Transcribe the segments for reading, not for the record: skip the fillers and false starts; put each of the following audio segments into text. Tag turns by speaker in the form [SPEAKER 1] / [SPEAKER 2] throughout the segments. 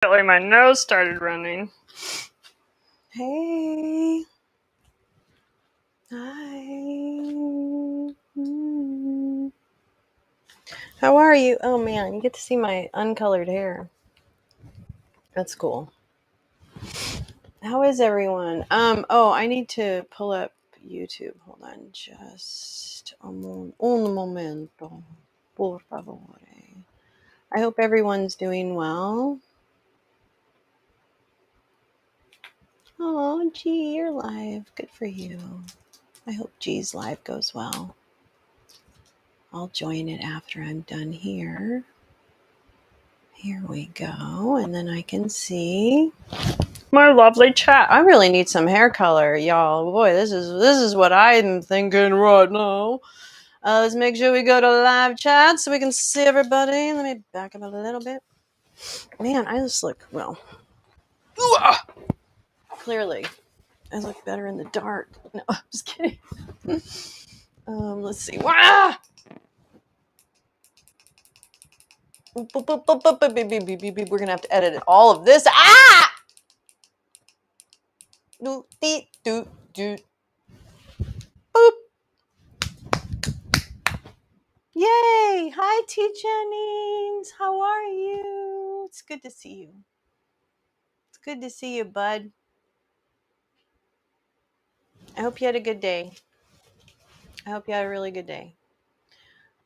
[SPEAKER 1] Like my nose started running.
[SPEAKER 2] Hey. Hi. How are you? Oh man, you get to see my uncolored hair. That's cool. How is everyone? I need to pull up YouTube. Hold on just un momento. Por favore. I hope everyone's doing well. Oh, G, you're live. Good for you. I hope G's live goes well. I'll join it after I'm done here. Here we go. And then I can see
[SPEAKER 1] My lovely chat.
[SPEAKER 2] I really need some hair color, y'all. Boy, this is what I'm thinking right now. Let's make sure we go to live chat so we can see everybody. Let me back up a little bit. Man, I just look, well, clearly, I look better in the dark. No, I'm just kidding. Let's see. Wah! We're going to have to edit all of this. Ah! Do, do, do. Boop. Yay! Hi, T. Jennings. How are you? It's good to see you. It's good to see you, bud. I hope you had a good day. I hope you had a really good day.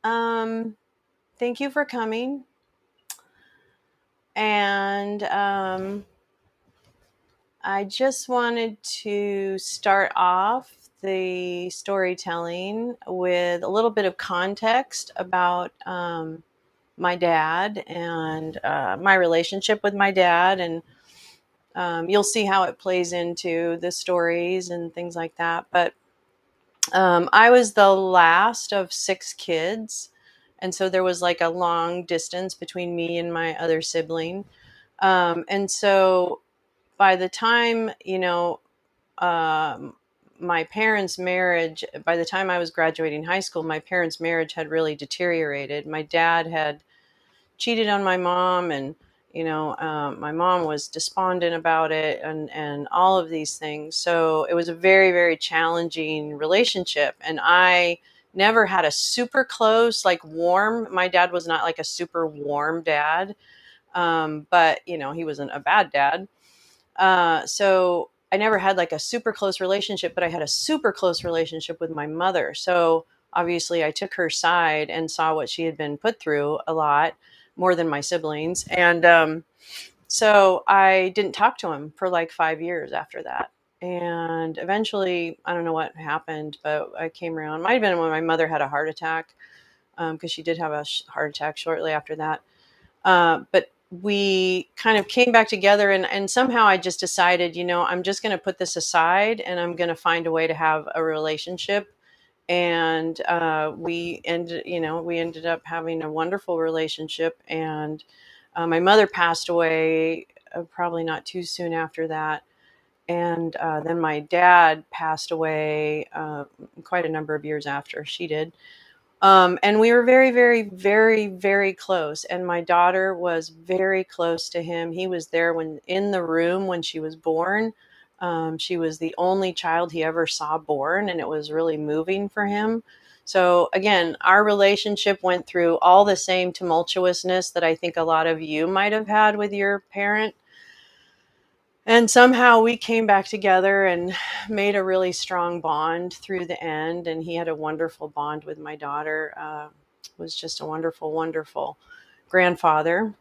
[SPEAKER 2] Thank you for coming. And I just wanted to start off the storytelling with a little bit of context about my dad and my relationship with my dad. And you'll see how it plays into the stories and things like that. But I was the last of 6 kids. And so there was like a long distance between me and my other sibling. And so by the time, my parents' marriage, by the time I was graduating high school, my parents' marriage had really deteriorated. My dad had cheated on my mom, and my mom was despondent about it, and all of these things. So it was a very, very challenging relationship, and I never had a super close, like warm. My dad was not like a super warm dad, but he wasn't a bad dad. So I never had like a super close relationship, but I had a super close relationship with my mother. So obviously I took her side and saw what she had been put through a lot more than my siblings. And so I didn't talk to him for like 5 years after that. And eventually, I don't know what happened, but I came around. Might have been when my mother had a heart attack, because she did have a heart attack shortly after that. But we kind of came back together, and somehow I just decided, I'm just going to put this aside and I'm going to find a way to have a relationship. And we ended up having a wonderful relationship. And my mother passed away probably not too soon after that. And then my dad passed away quite a number of years after she did. And we were very, very, very, very close. And my daughter was very close to him. He was there in the room when she was born. She was the only child he ever saw born, and it was really moving for him. So again, our relationship went through all the same tumultuousness that I think a lot of you might have had with your parent. And somehow we came back together and made a really strong bond through the end. And he had a wonderful bond with my daughter. Was just a wonderful, wonderful grandfather.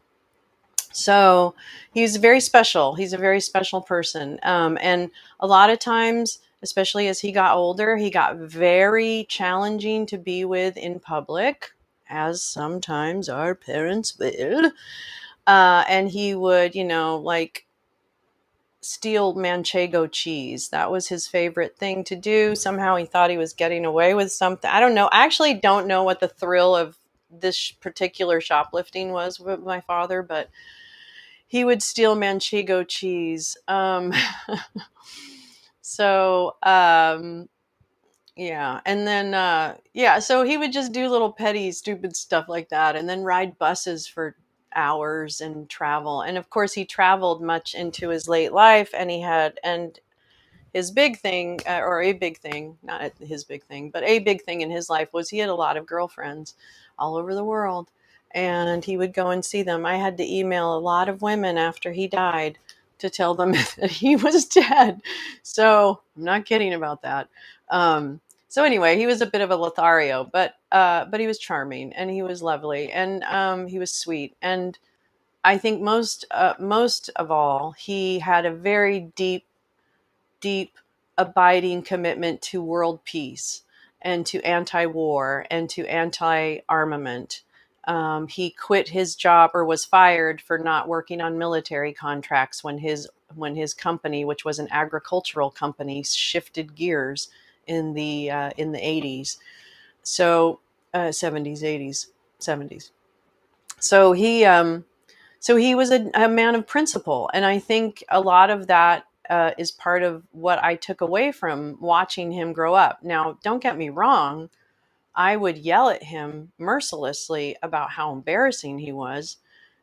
[SPEAKER 2] So he's very special. He's a very special person. And a lot of times, especially as he got older, he got very challenging to be with in public, as sometimes our parents will. And he would, like steal manchego cheese. That was his favorite thing to do. Somehow he thought he was getting away with something. I don't know. I actually don't know what the thrill of this particular shoplifting was with my father, but he would steal manchego cheese. So, yeah. And then, so he would just do little petty, stupid stuff like that, and then ride buses for hours and travel. And of course, he traveled much into his late life, and his big thing, or a big thing, not his big thing, but a big thing in his life was he had a lot of girlfriends all over the world, and he would go and see them. I had to email a lot of women after he died to tell them that he was dead. So I'm not kidding about that. So anyway, he was a bit of a Lothario, but he was charming and he was lovely and he was sweet. And I think most of all, he had a very deep, abiding commitment to world peace and to anti-war and to anti-armament. He quit his job or was fired for not working on military contracts when his company, which was an agricultural company, shifted gears in the 80s. So 70s, 80s, 70s. So he was a man of principle. And I think a lot of that is part of what I took away from watching him grow up. Now, don't get me wrong. I would yell at him mercilessly about how embarrassing he was.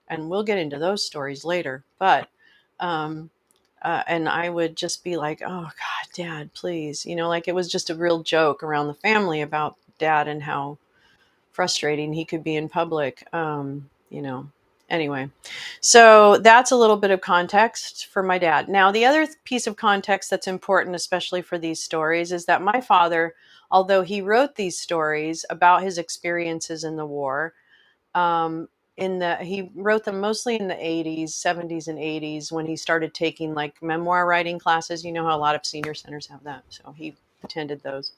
[SPEAKER 2] And we'll get into those stories later. But, and I would just be like, oh, God, Dad, please. Like it was just a real joke around the family about Dad and how frustrating he could be in public. Anyway, so that's a little bit of context for my dad. Now, the other piece of context that's important, especially for these stories, is that my father, although he wrote these stories about his experiences in the war, he wrote them mostly in the 80s, 70s, and 80s when he started taking like memoir writing classes. You know how a lot of senior centers have that, so he attended those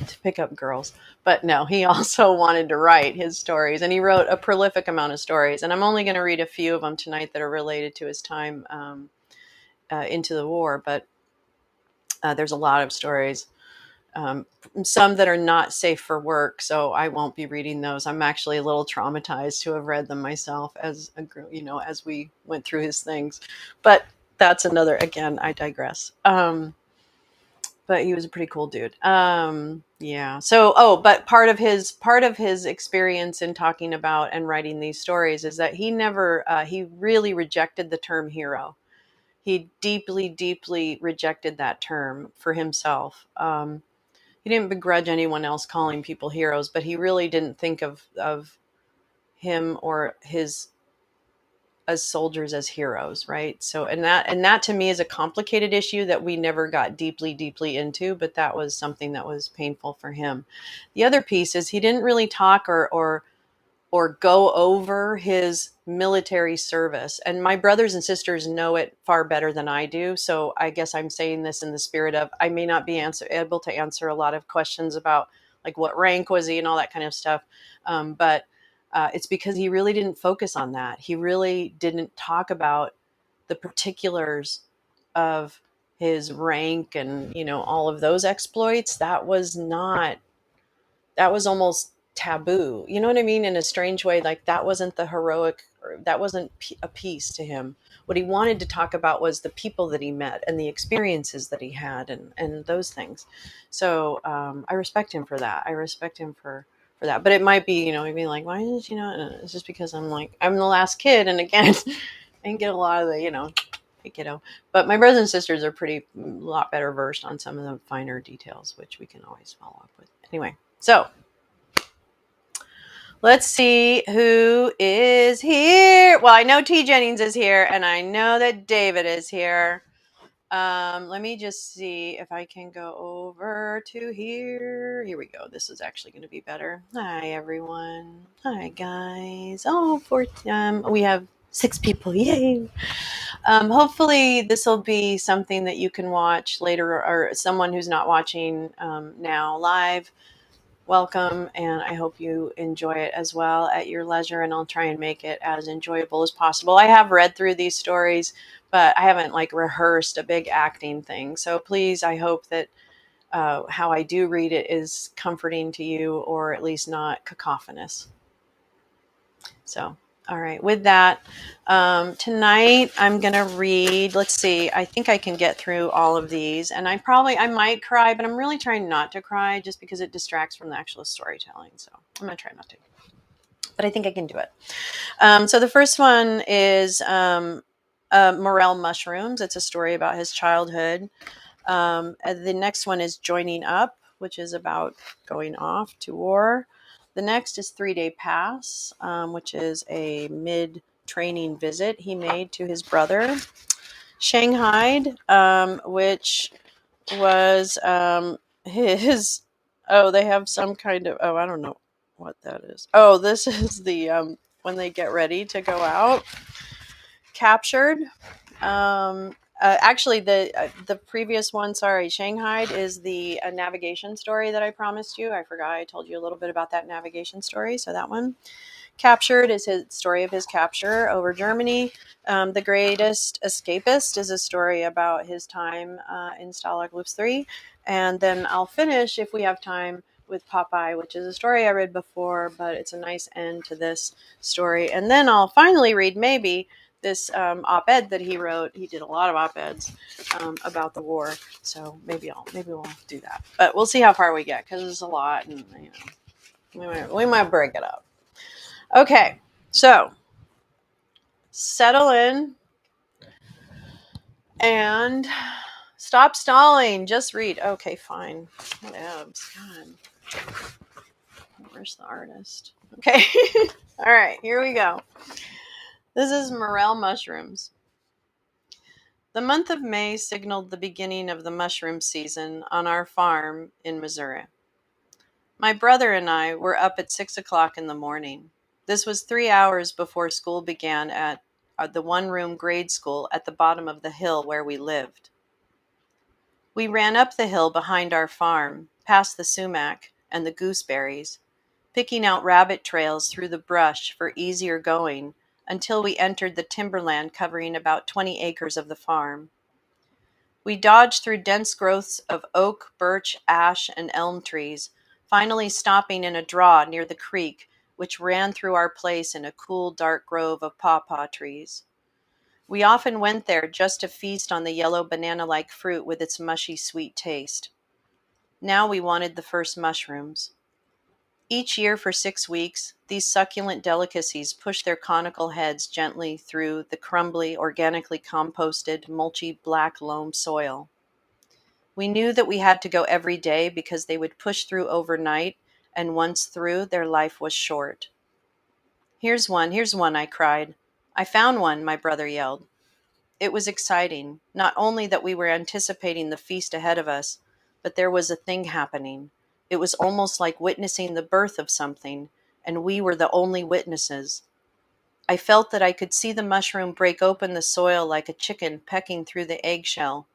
[SPEAKER 2] to pick up girls. But no, he also wanted to write his stories, and he wrote a prolific amount of stories. And I'm only going to read a few of them tonight that are related to his time into the war. But there's a lot of stories, some that are not safe for work, so I won't be reading those. I'm actually a little traumatized to have read them myself as we went through his things. But that's another. Again, I digress. But he was a pretty cool dude. Yeah. So, but part of his experience in talking about and writing these stories is that he really rejected the term hero. He deeply, deeply rejected that term for himself. He didn't begrudge anyone else calling people heroes, but he really didn't think of him or his as soldiers as heroes, right? So and that to me is a complicated issue that we never got deeply into, but that was something that was painful for him. The other piece is he didn't really talk or go over his military service. And my brothers and sisters know it far better than I do. So I guess I'm saying this in the spirit of I may not be able to answer a lot of questions about like what rank was he and all that kind of stuff. But it's because he really didn't focus on that. He really didn't talk about the particulars of his rank and, all of those exploits. That was almost taboo. You know what I mean? In a strange way, like that wasn't the heroic, or that wasn't a piece to him. What he wanted to talk about was the people that he met and the experiences that he had and those things. So I respect him for that. I respect him for that. But it might be, I mean, like, why didn't you know? It's just because I'm the last kid. And again, I didn't get a lot of the, hey kiddo. But my brothers and sisters are a lot better versed on some of the finer details, which we can always follow up with. Anyway, so let's see who is here. Well, I know T. Jennings is here, and I know that David is here. Let me just see if I can go over to here. Here we go. This is actually going to be better. Hi, everyone. Hi, guys. We have 6 people. Yay. Hopefully this will be something that you can watch later, or someone who's not watching now live. Welcome, and I hope you enjoy it as well at your leisure, and I'll try and make it as enjoyable as possible. I have read through these stories, but I haven't rehearsed a big acting thing. So please, I hope that how I do read it is comforting to you, or at least not cacophonous. So, all right, with that, tonight I'm going to read, let's see, I think I can get through all of these, and I might cry, but I'm really trying not to cry just because it distracts from the actual storytelling. So I'm going to try not to. but I think I can do it. So the first one is morel mushrooms. It's a story about his childhood. The next one is joining up, which is about going off to war. The next is 3-Day Pass, which is a mid-training visit he made to his brother. Shanghai, which was his. Oh, they have some kind of. Oh, I don't know what that is. Oh, this is the when they get ready to go out. Captured. Actually, the previous one, sorry, Shanghai is the navigation story that I promised you. I forgot I told you a little bit about that navigation story. So that one. Captured is his story of his capture over Germany. The Greatest Escapist is a story about his time in Stalag Luft 3. And then I'll finish, if we have time, with Popeye, which is a story I read before, but it's a nice end to this story. And then I'll finally read maybe this op-ed that he wrote. He did a lot of op-eds about the war, so maybe we'll do that. But we'll see how far we get, because it's a lot, and we might break it up. Okay, so settle in and stop stalling. Just read. Okay, fine. Whatevs. God. Where's the artist? Okay. All right, here we go. This is morel mushrooms. The month of May signaled the beginning of the mushroom season on our farm in Missouri. My brother and I were up at 6 o'clock in the morning. This was 3 hours before school began at the one-room grade school at the bottom of the hill where we lived. We ran up the hill behind our farm, past the sumac and the gooseberries, picking out rabbit trails through the brush for easier going until we entered the timberland covering about 20 acres of the farm. We dodged through dense growths of oak, birch, ash, and elm trees, finally stopping in a draw near the creek, which ran through our place in a cool, dark grove of pawpaw trees. We often went there just to feast on the yellow banana-like fruit with its mushy, sweet taste. Now we wanted the first mushrooms. Each year for 6 weeks, these succulent delicacies push their conical heads gently through the crumbly, organically composted, mulchy black loam soil. We knew that we had to go every day because they would push through overnight, and once through, their life was short. Here's one, I cried. I found one, my brother yelled. It was exciting, not only that we were anticipating the feast ahead of us, but there was a thing happening. It was almost like witnessing the birth of something, and we were the only witnesses. I felt that I could see the mushroom break open the soil like a chicken pecking through the eggshell.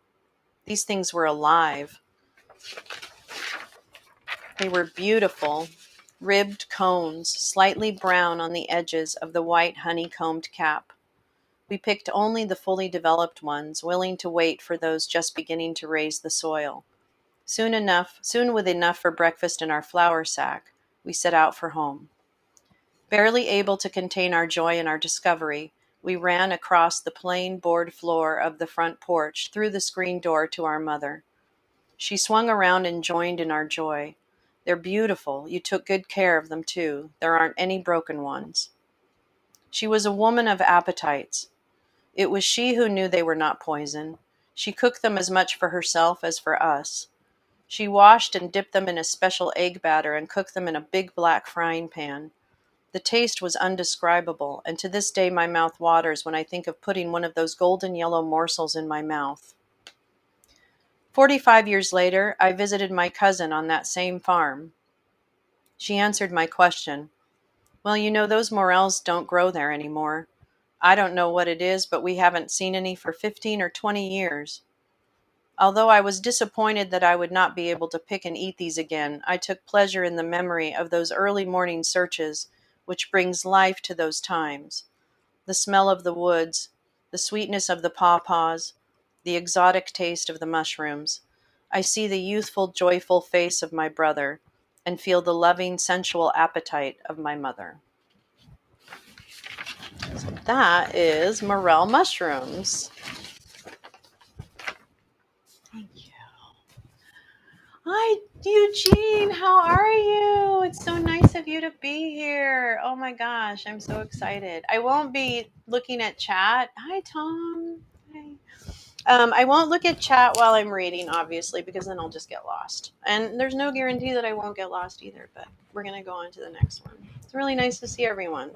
[SPEAKER 2] These things were alive. They were beautiful, ribbed cones, slightly brown on the edges of the white honeycombed cap. We picked only the fully developed ones, willing to wait for those just beginning to raise the soil. Soon with enough for breakfast in our flour sack, we set out for home. Barely able to contain our joy in our discovery, we ran across the plain board floor of the front porch through the screen door to our mother. She swung around and joined in our joy. They're beautiful. You took good care of them, too. There aren't any broken ones. She was a woman of appetites. It was she who knew they were not poison. She cooked them as much for herself as for us. She washed and dipped them in a special egg batter and cooked them in a big black frying pan. The taste was undescribable, and to this day my mouth waters when I think of putting one of those golden yellow morsels in my mouth. 45 years later, I visited my cousin on that same farm. She answered my question. Well, those morels don't grow there anymore. I don't know what it is, but we haven't seen any for 15 or 20 years. Although I was disappointed that I would not be able to pick and eat these again, I took pleasure in the memory of those early morning searches, which brings life to those times. The smell of the woods, the sweetness of the pawpaws, the exotic taste of the mushrooms. I see the youthful, joyful face of my brother and feel the loving, sensual appetite of my mother. So that is morel mushrooms. Thank you. Hi, Eugene. How are you? It's so nice nice of you to be here. Oh my gosh, I'm so excited. I won't be looking at chat. Hi, Tom. Hi. I won't look at chat while I'm reading, obviously, because then I'll just get lost. And there's no guarantee that I won't get lost either, but we're going to go on to the next one. It's really nice to see everyone.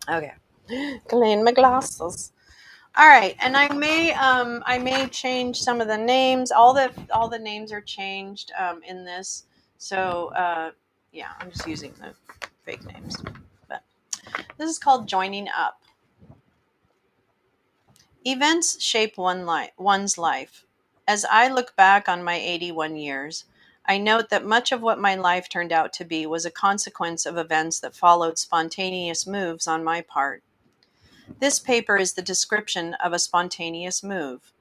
[SPEAKER 2] Okay. Clean my glasses. All right, and I may change some of the names. All the names are changed in this. So yeah, I'm just using the fake names. But this is called Joining Up. Events shape one's life. As I look back on my 81 years, I note that much of what my life turned out to be was a consequence of events that followed spontaneous moves on my part. This paper is the description of a spontaneous move.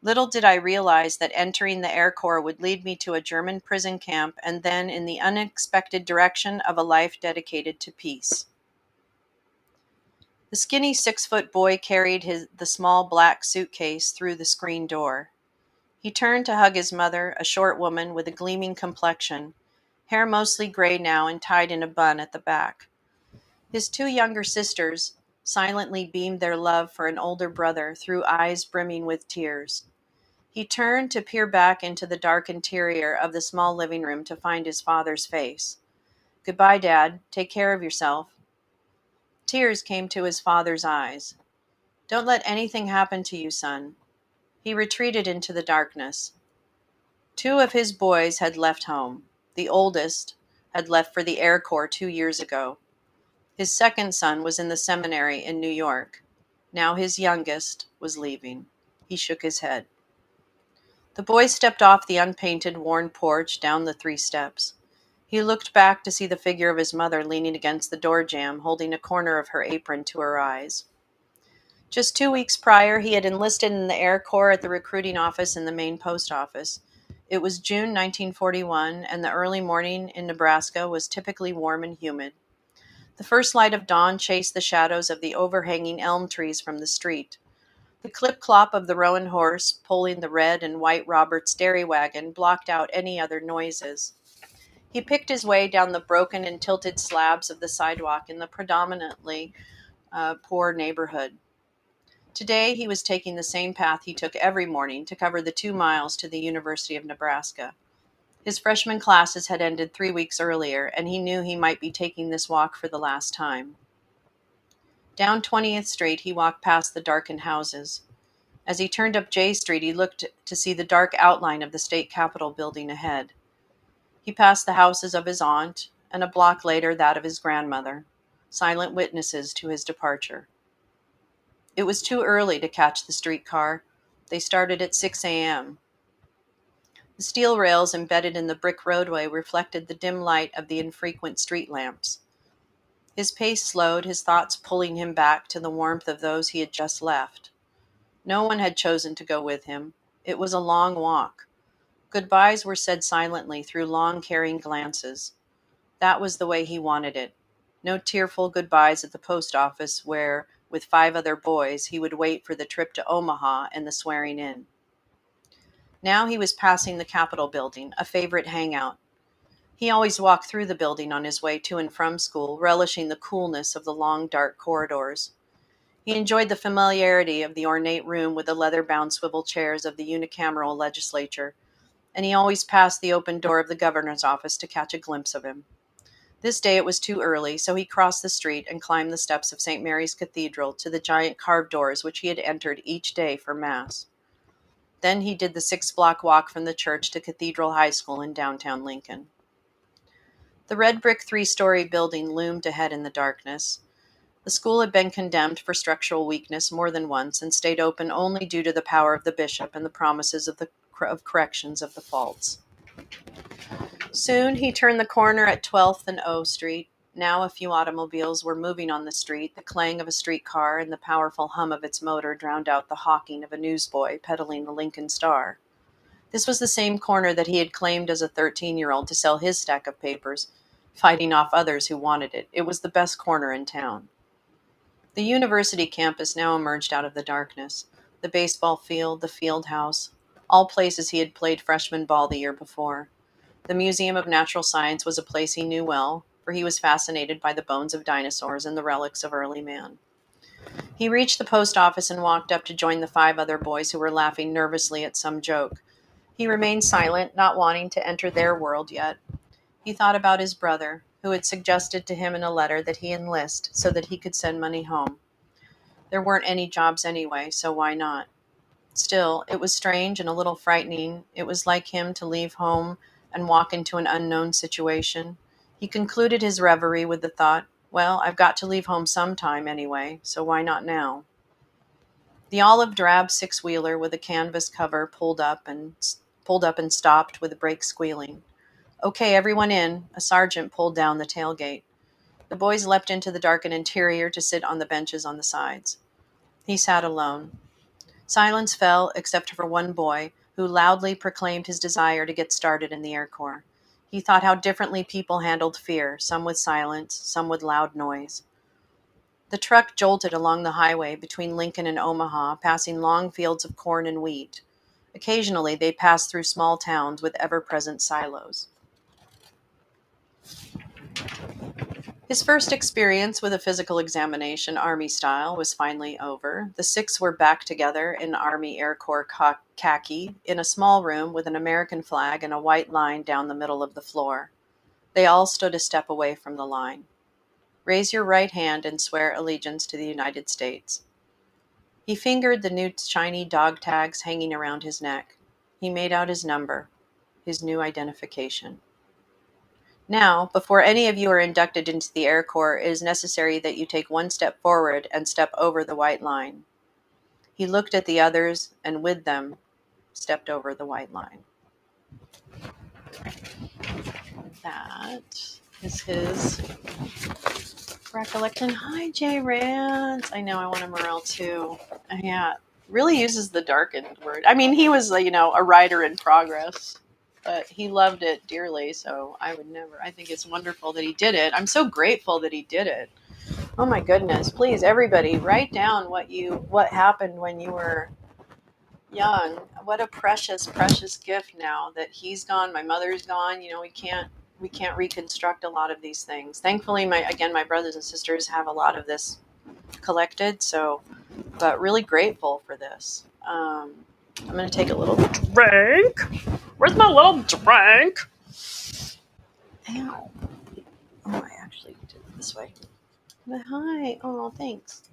[SPEAKER 2] Little did I realize that entering the Air Corps would lead me to a German prison camp and then in the unexpected direction of a life dedicated to peace. The skinny 6-foot boy carried the small black suitcase through the screen door. He turned to hug his mother, a short woman with a gleaming complexion, hair mostly gray now and tied in a bun at the back. His 2 younger sisters silently beamed their love for an older brother through eyes brimming with tears. He turned to peer back into the dark interior of the small living room to find his father's face. "Goodbye, Dad. Take care of yourself." Tears came to his father's eyes. "Don't let anything happen to you, son." He retreated into the darkness. 2 of his boys had left home. The oldest had left for the Air Corps 2 years ago. His second son was in the seminary in New York. Now his youngest was leaving. He shook his head. The boy stepped off the unpainted, worn porch down the 3 steps. He looked back to see the figure of his mother leaning against the door jamb, holding a corner of her apron to her eyes. Just 2 weeks prior, he had enlisted in the Air Corps at the recruiting office in the Maine post office. It was June 1941, and the early morning in Nebraska was typically warm and humid. The first light of dawn chased the shadows of the overhanging elm trees from the street. The clip-clop of the roan horse pulling the red and white Roberts dairy wagon blocked out any other noises. He picked his way down the broken and tilted slabs of the sidewalk in the predominantly poor neighborhood. Today, he was taking the same path he took every morning to cover the 2 miles to the University of Nebraska. His freshman classes had ended 3 weeks earlier, and he knew he might be taking this walk for the last time. Down 20th Street, he walked past the darkened houses. As he turned up J Street, he looked to see the dark outline of the state capitol building ahead. He passed the houses of his aunt, and a block later that of his grandmother, silent witnesses to his departure. It was too early to catch the streetcar. They started at 6 a.m. The steel rails embedded in the brick roadway reflected the dim light of the infrequent street lamps. His pace slowed, his thoughts pulling him back to the warmth of those he had just left. No one had chosen to go with him. It was a long walk. Goodbyes were said silently through long, caring glances. That was the way he wanted it. No tearful goodbyes at the post office where, with 5 other boys, he would wait for the trip to Omaha and the swearing in. Now he was passing the Capitol building, a favorite hangout. He always walked through the building on his way to and from school, relishing the coolness of the long, dark corridors. He enjoyed the familiarity of the ornate room with the leather-bound swivel chairs of the unicameral legislature, and he always passed the open door of the governor's office to catch a glimpse of him. This day it was too early, so he crossed the street and climbed the steps of St. Mary's Cathedral to the giant carved doors which he had entered each day for Mass. Then he did the 6-block walk from the church to Cathedral High School in downtown Lincoln. The red brick 3-story building loomed ahead in the darkness. The school had been condemned for structural weakness more than once and stayed open only due to the power of the bishop and the promises of corrections of the faults. Soon he turned the corner at 12th and O Street. Now a few automobiles were moving on the street. The clang of a streetcar and the powerful hum of its motor drowned out the hawking of a newsboy peddling the Lincoln Star. This was the same corner that he had claimed as a 13-year-old to sell his stack of papers, fighting off others who wanted it. It was the best corner in town. The university campus now emerged out of the darkness. The baseball field, the field house, all places he had played freshman ball the year before. The Museum of Natural Science was a place he knew well, for he was fascinated by the bones of dinosaurs and the relics of early man. He reached the post office and walked up to join the 5 other boys who were laughing nervously at some joke. He remained silent, not wanting to enter their world yet. He thought about his brother, who had suggested to him in a letter that he enlist so that he could send money home. There weren't any jobs anyway, so why not? Still, it was strange and a little frightening. It was like him to leave home and walk into an unknown situation. He concluded his reverie with the thought, well, I've got to leave home sometime anyway, so why not now? The olive drab six-wheeler with a canvas cover pulled up and stopped with the brakes squealing. Okay, everyone in. A sergeant pulled down the tailgate. The boys leapt into the darkened interior to sit on the benches on the sides. He sat alone. Silence fell except for one boy, who loudly proclaimed his desire to get started in the Air Corps. He thought how differently people handled fear, some with silence, some with loud noise. The truck jolted along the highway between Lincoln and Omaha, passing long fields of corn and wheat. Occasionally, they passed through small towns with ever-present silos. His first experience with a physical examination, Army style, was finally over. The 6 were back together in Army Air Corps khaki in a small room with an American flag and a white line down the middle of the floor. They all stood a step away from the line. Raise your right hand and swear allegiance to the United States. He fingered the new shiny dog tags hanging around his neck. He made out his number, his new identification. Now, before any of you are inducted into the Air Corps, it is necessary that you take one step forward and step over the white line. He looked at the others and with them stepped over the white line. That is his recollection. Hi, Jay Rance. I know I want a morale too. Yeah, really uses the darkened word. I mean, he was, a writer in progress, but he loved it dearly, so I think it's wonderful that he did it. I'm so grateful that he did it. Oh my goodness. Please, everybody, write down what happened when you were young. What a precious, precious gift now that he's gone, my mother's gone. We can't reconstruct a lot of these things. Thankfully, my brothers and sisters have a lot of this collected, but really grateful for this. I'm going to take a little
[SPEAKER 1] Drink? Where's my little drink?
[SPEAKER 2] Ow. Oh, I actually did it this way. But hi. Oh, thanks.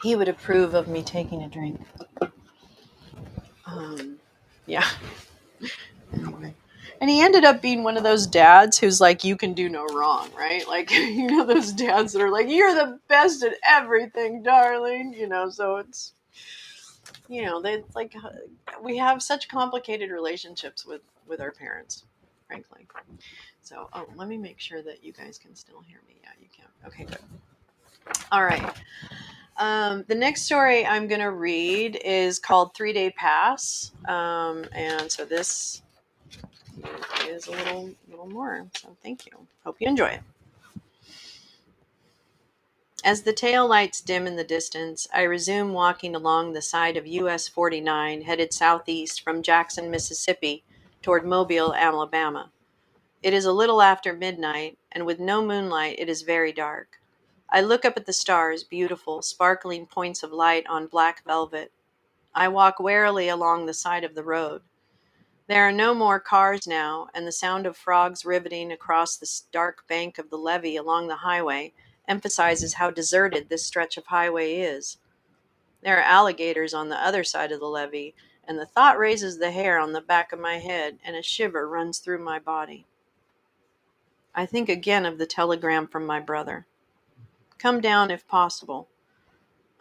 [SPEAKER 2] He would approve of me taking a drink. Yeah. Anyway. And he ended up being one of those dads who's like, you can do no wrong, right? Like, those dads that are like, you're the best at everything, darling. So it's, they like, we have such complicated relationships with our parents, frankly. So, let me make sure that you guys can still hear me. Yeah, you can. Okay, good. All right. The next story I'm going to read is called 3-Day Pass. And so this is a little more. So thank you. Hope you enjoy it. As the tail lights dim in the distance, I resume walking along the side of US 49, headed southeast from Jackson, Mississippi, toward Mobile, Alabama. It is a little after midnight, and with no moonlight, it is very dark. I look up at the stars, beautiful, sparkling points of light on black velvet. I walk warily along the side of the road. There are no more cars now, and the sound of frogs riveting across the dark bank of the levee along the highway emphasizes how deserted this stretch of highway is. There are alligators on the other side of the levee, and the thought raises the hair on the back of my head, and a shiver runs through my body. I think again of the telegram from my brother. Come down if possible.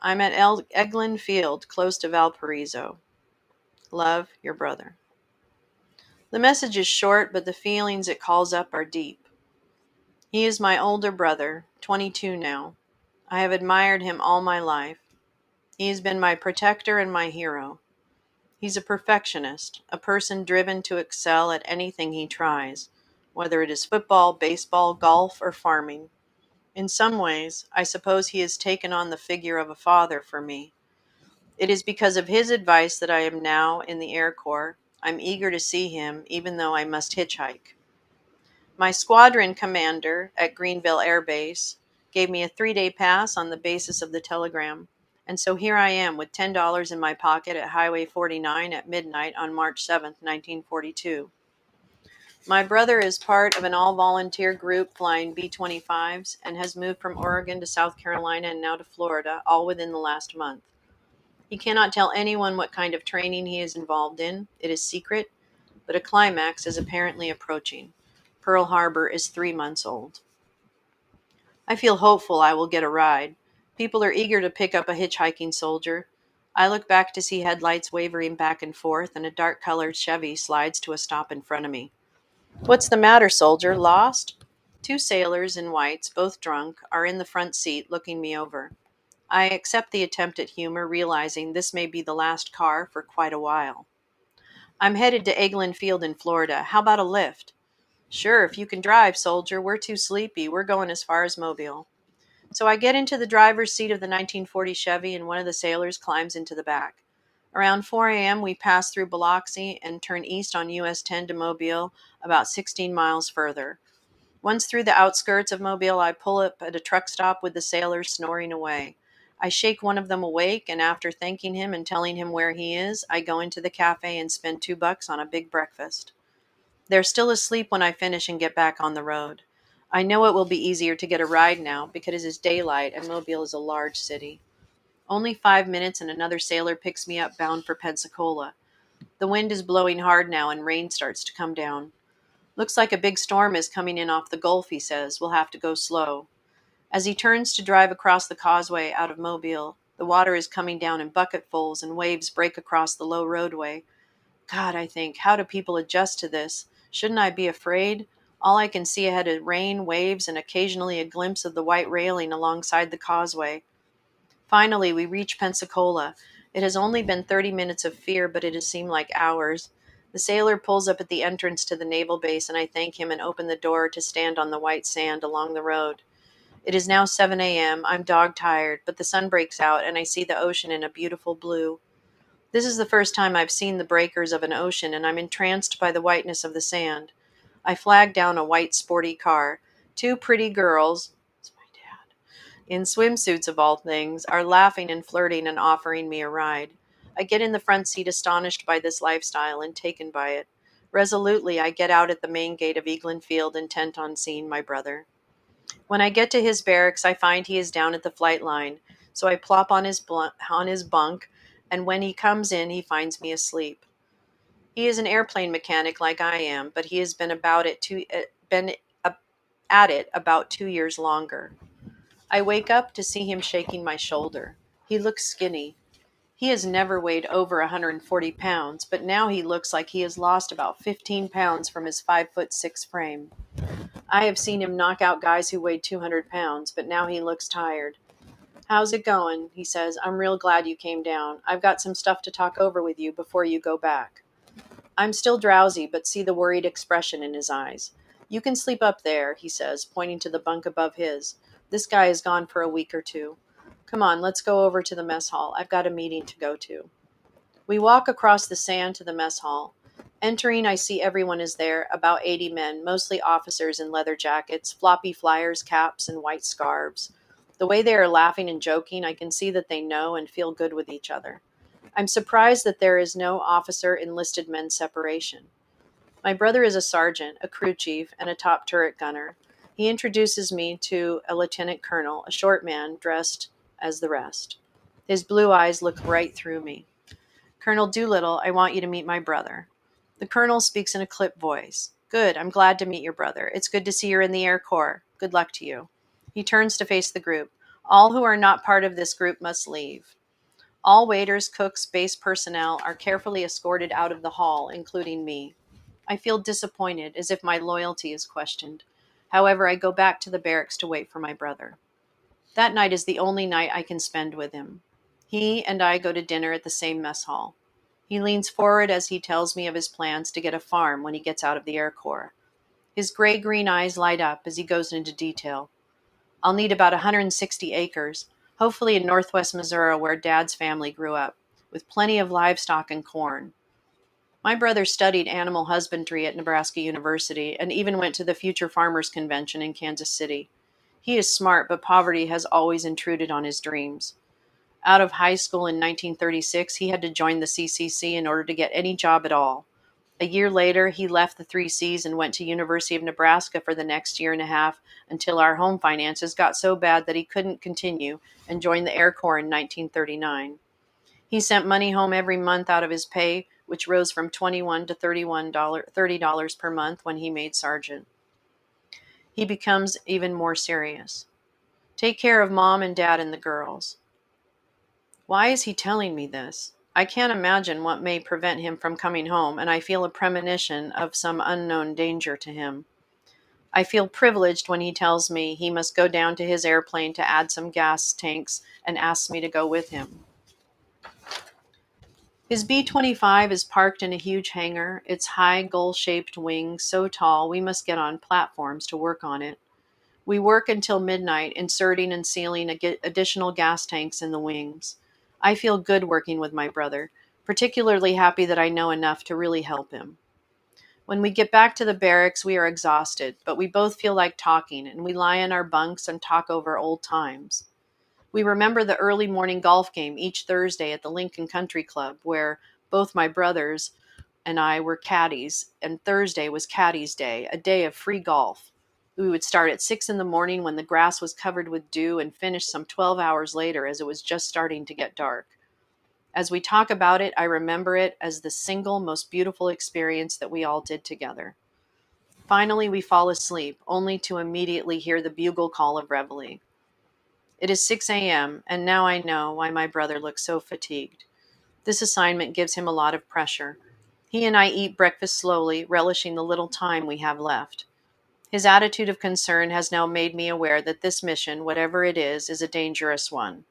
[SPEAKER 2] I'm at Eglin Field, close to Valparaiso. Love, your brother. The message is short, but the feelings it calls up are deep. He is my older brother, 22 now. I have admired him all my life. He has been my protector and my hero. He's a perfectionist, a person driven to excel at anything he tries, whether it is football, baseball, golf, or farming. In some ways, I suppose he has taken on the figure of a father for me. It is because of his advice that I am now in the Air Corps. I'm eager to see him, even though I must hitchhike. My squadron commander at Greenville Air Base gave me a 3-day pass on the basis of the telegram. And so here I am with $10 in my pocket at Highway 49 at midnight on March 7th, 1942. My brother is part of an all-volunteer group flying B-25s and has moved from Oregon to South Carolina and now to Florida, all within the last month. He cannot tell anyone what kind of training he is involved in. It is secret, but a climax is apparently approaching. Pearl Harbor is 3 months old. I feel hopeful I will get a ride. People are eager to pick up a hitchhiking soldier. I look back to see headlights wavering back and forth, and a dark-colored Chevy slides to a stop in front of me. "What's the matter, soldier? Lost?" 2 sailors in whites, both drunk, are in the front seat looking me over. I accept the attempt at humor, realizing this may be the last car for quite a while. "I'm headed to Eglin Field in Florida. How about a lift?" "Sure, if you can drive, soldier. We're too sleepy. We're going as far as Mobile." So I get into the driver's seat of the 1940 Chevy, and one of the sailors climbs into the back. Around 4 a.m., we pass through Biloxi and turn east on US 10 to Mobile, about 16 miles further. Once through the outskirts of Mobile, I pull up at a truck stop with the sailors snoring away. I shake one of them awake, and after thanking him and telling him where he is, I go into the cafe and spend $2 on a big breakfast. They're still asleep when I finish and get back on the road. I know it will be easier to get a ride now because it is daylight and Mobile is a large city. Only 5 minutes and another sailor picks me up bound for Pensacola. The wind is blowing hard now and rain starts to come down. "Looks like a big storm is coming in off the Gulf," he says. "We'll have to go slow." As he turns to drive across the causeway out of Mobile, the water is coming down in bucketfuls and waves break across the low roadway. God, I think, how do people adjust to this? Shouldn't I be afraid? All I can see ahead is rain, waves, and occasionally a glimpse of the white railing alongside the causeway. Finally, we reach Pensacola. It has only been 30 minutes of fear, but it has seemed like hours. The sailor pulls up at the entrance to the naval base, and I thank him and open the door to stand on the white sand along the road. It is now 7 a.m. I'm dog-tired, but the sun breaks out, and I see the ocean in a beautiful blue. This is the first time I've seen the breakers of an ocean, and I'm entranced by the whiteness of the sand. I flag down a white sporty car. 2 pretty girls, it's my dad, in swimsuits of all things, are laughing and flirting and offering me a ride. I get in the front seat astonished by this lifestyle and taken by it. Resolutely, I get out at the main gate of Eglin Field, intent on seeing my brother. When I get to his barracks, I find he is down at the flight line, so I plop on his bunk, and when he comes in, he finds me asleep. He is an airplane mechanic like I am, but he has been at it about 2 years longer. I wake up to see him shaking my shoulder. He looks skinny. He has never weighed over 140 pounds, but now he looks like he has lost about 15 pounds from his 5'6" frame. I have seen him knock out guys who weighed 200 pounds, but now he looks tired. "How's it going?" he says. "I'm real glad you came down. I've got some stuff to talk over with you before you go back." I'm still drowsy, but see the worried expression in his eyes. "You can sleep up there," he says, pointing to the bunk above his. "This guy is gone for a week or 2. Come on, let's go over to the mess hall. I've got a meeting to go to." We walk across the sand to the mess hall. Entering, I see everyone is there, about 80 men, mostly officers in leather jackets, floppy flyers, caps, and white scarves. The way they are laughing and joking, I can see that they know and feel good with each other. I'm surprised that there is no officer enlisted men separation. My brother is a sergeant, a crew chief, and a top turret gunner. He introduces me to a lieutenant colonel, a short man dressed as the rest. His blue eyes look right through me. "Colonel Doolittle, I want you to meet my brother." The colonel speaks in a clipped voice. "Good, I'm glad to meet your brother. It's good to see you're in the Air Corps. Good luck to you." He turns to face the group. "All who are not part of this group must leave." All waiters, cooks, base personnel are carefully escorted out of the hall, including me. I feel disappointed, as if my loyalty is questioned. However, I go back to the barracks to wait for my brother. That night is the only night I can spend with him. He and I go to dinner at the same mess hall. He leans forward as he tells me of his plans to get a farm when he gets out of the Air Corps. His gray-green eyes light up as he goes into detail. "I'll need about 160 acres, hopefully in northwest Missouri where Dad's family grew up, with plenty of livestock and corn." My brother studied animal husbandry at Nebraska University and even went to the Future Farmers Convention in Kansas City. He is smart, but poverty has always intruded on his dreams. Out of high school in 1936, he had to join the CCC in order to get any job at all. A year later, he left the three C's and went to University of Nebraska for the next year and a half until our home finances got so bad that he couldn't continue and joined the Air Corps in 1939. He sent money home every month out of his pay, which rose from $21 to $30 per month when he made sergeant. He becomes even more serious. Take care of mom and dad and the girls. Why is he telling me this? I can't imagine what may prevent him from coming home, and I feel a premonition of some unknown danger to him. I feel privileged when he tells me he must go down to his airplane to add some gas tanks and asks me to go with him. His B-25 is parked in a huge hangar, its high gull-shaped wings so tall we must get on platforms to work on it. We work until midnight, inserting and sealing additional gas tanks in the wings. I feel good working with my brother, particularly happy that I know enough to really help him. When we get back to the barracks, we are exhausted, but we both feel like talking, and we lie in our bunks and talk over old times. We remember the early morning golf game each Thursday at the Lincoln Country Club, where both my brothers and I were caddies, and Thursday was Caddies Day, a day of free golf. We would start at 6 in the morning when the grass was covered with dew and finish some 12 hours later as it was just starting to get dark. As we talk about it, I remember it as the single most beautiful experience that we all did together. Finally, we fall asleep, only to immediately hear the bugle call of reveille. It is 6 a.m., and now I know why my brother looks so fatigued. This assignment gives him a lot of pressure. He and I eat breakfast slowly, relishing the little time we have left. His attitude of concern has now made me aware that this mission, whatever it is a dangerous one.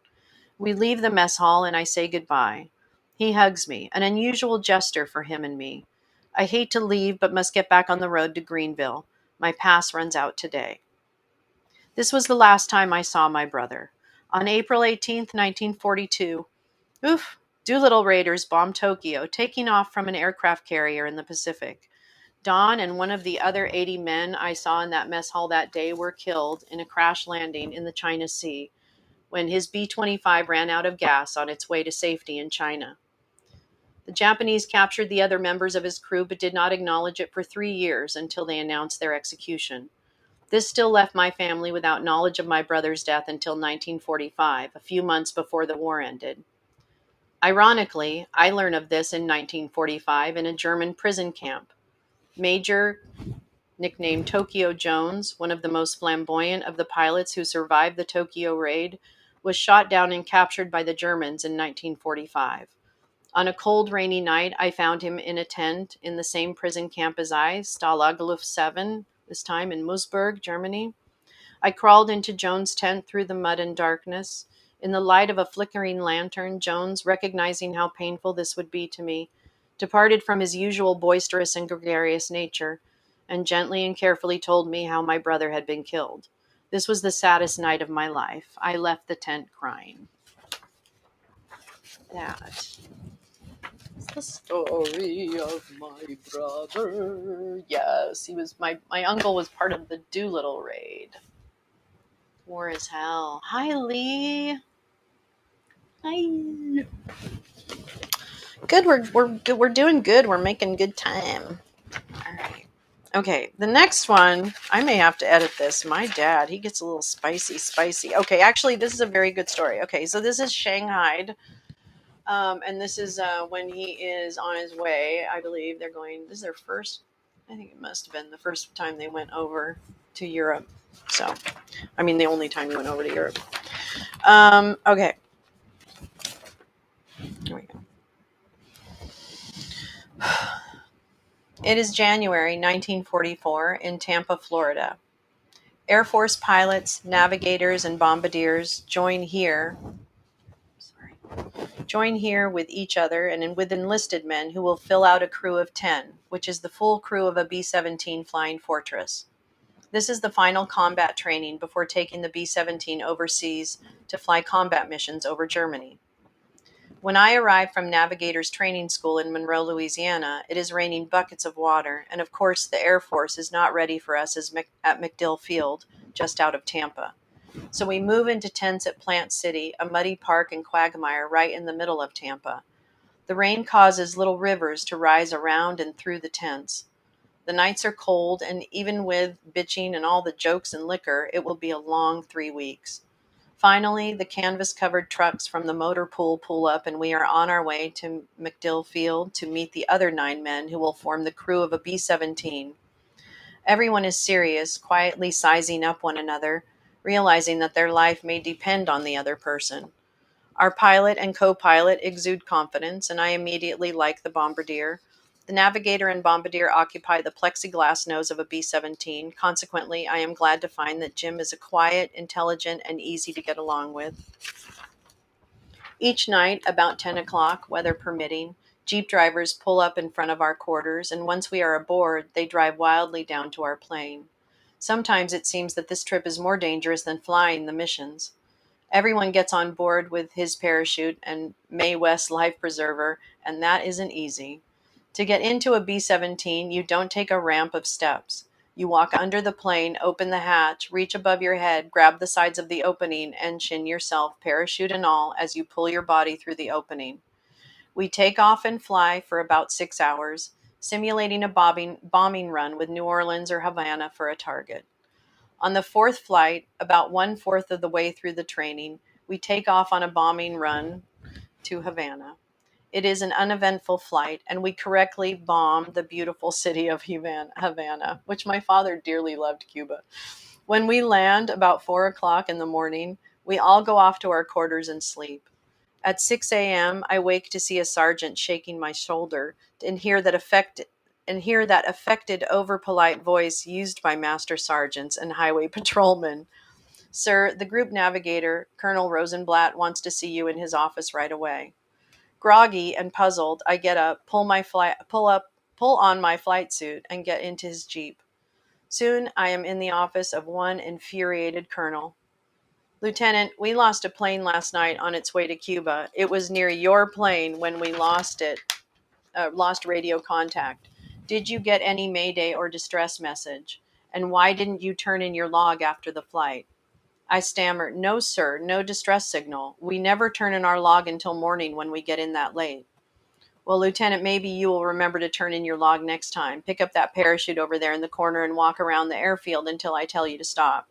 [SPEAKER 2] We leave the mess hall and I say goodbye. He hugs me, an unusual gesture for him and me. I hate to leave, but must get back on the road to Greenville. My pass runs out today. This was the last time I saw my brother. On April 18th, 1942, Doolittle raiders bombed Tokyo, taking off from an aircraft carrier in the Pacific. Don and one of the other 80 men I saw in that mess hall that day were killed in a crash landing in the China Sea when his B-25 ran out of gas on its way to safety in China. The Japanese captured the other members of his crew but did not acknowledge it for 3 years until they announced their execution. This still left my family without knowledge of my brother's death until 1945, a few months before the war ended. Ironically, I learned of this in 1945 in a German prison camp. Major, nicknamed Tokyo Jones, one of the most flamboyant of the pilots who survived the Tokyo raid, was shot down and captured by the Germans in 1945. On a cold, rainy night, I found him in a tent in the same prison camp as I, Stalag 7, this time in Musburg, Germany. I crawled into Jones' tent through the mud and darkness. In the light of a flickering lantern, Jones, recognizing how painful this would be to me, departed from his usual boisterous and gregarious nature, and gently and carefully told me how my brother had been killed. This was the saddest night of my life. I left the tent crying. That is the story of my brother. Yes, he was my uncle was part of the Doolittle raid. War is hell. Hi, Lee. Hi. Good. We're good. We're doing good. We're making good time. All right. Okay. The next one, I may have to edit this. My dad, he gets a little spicy. Okay. Actually, this is a very good story. Okay. So this is Shanghai. And this is when he is on his way. I believe they're going. This is their first. I think it must have been the first time they went over to Europe. So, I mean, the only time he went over to Europe. Okay. Here we go. It is January 1944 in Tampa, Florida. Air Force pilots, navigators, and bombardiers join here with each other and with enlisted men who will fill out a crew of 10, which is the full crew of a B-17 Flying Fortress. This is the final combat training before taking the B-17 overseas to fly combat missions over Germany. When I arrived from Navigator's Training School in Monroe, Louisiana, it is raining buckets of water, and of course the Air Force is not ready for us at MacDill Field, just out of Tampa. So we move into tents at Plant City, a muddy park and quagmire right in the middle of Tampa. The rain causes little rivers to rise around and through the tents. The nights are cold, and even with bitching and all the jokes and liquor, it will be a long 3 weeks. Finally, the canvas-covered trucks from the motor pool pull up, and we are on our way to MacDill Field to meet the other 9 men who will form the crew of a B-17. Everyone is serious, quietly sizing up one another, realizing that their life may depend on the other person. Our pilot and co-pilot exude confidence, and I immediately like the bombardier. The navigator and bombardier occupy the plexiglass nose of a B-17. Consequently, I am glad to find that Jim is a quiet, intelligent, and easy to get along with. Each night, about 10 o'clock, weather permitting, Jeep drivers pull up in front of our quarters, and once we are aboard, they drive wildly down to our plane. Sometimes it seems that this trip is more dangerous than flying the missions. Everyone gets on board with his parachute and Mae West life preserver, and that isn't easy. To get into a B-17, you don't take a ramp of steps. You walk under the plane, open the hatch, reach above your head, grab the sides of the opening, and chin yourself, parachute and all, as you pull your body through the opening. We take off and fly for about 6 hours, simulating a bombing run with New Orleans or Havana for a target. On the fourth flight, about one-fourth of the way through the training, we take off on a bombing run to Havana. It is an uneventful flight, and we correctly bomb the beautiful city of Havana, which my father dearly loved Cuba. When we land, about 4 o'clock in the morning, we all go off to our quarters and sleep. At 6 a.m., I wake to see a sergeant shaking my shoulder and hear that affected, overpolite voice used by master sergeants and highway patrolmen. Sir, the group navigator, Colonel Rosenblatt, wants to see you in his office right away. Groggy and puzzled, I get up, pull on my flight suit, and get into his jeep. Soon I am in the office of one infuriated colonel. Lieutenant, we lost a plane last night on its way to Cuba. It was near your plane when we lost radio contact. Did you get any mayday or distress message? And why didn't you turn in your log after the flight? I stammer, no, sir, no distress signal. We never turn in our log until morning when we get in that late. Well, Lieutenant, maybe you will remember to turn in your log next time. Pick up that parachute over there in the corner and walk around the airfield until I tell you to stop.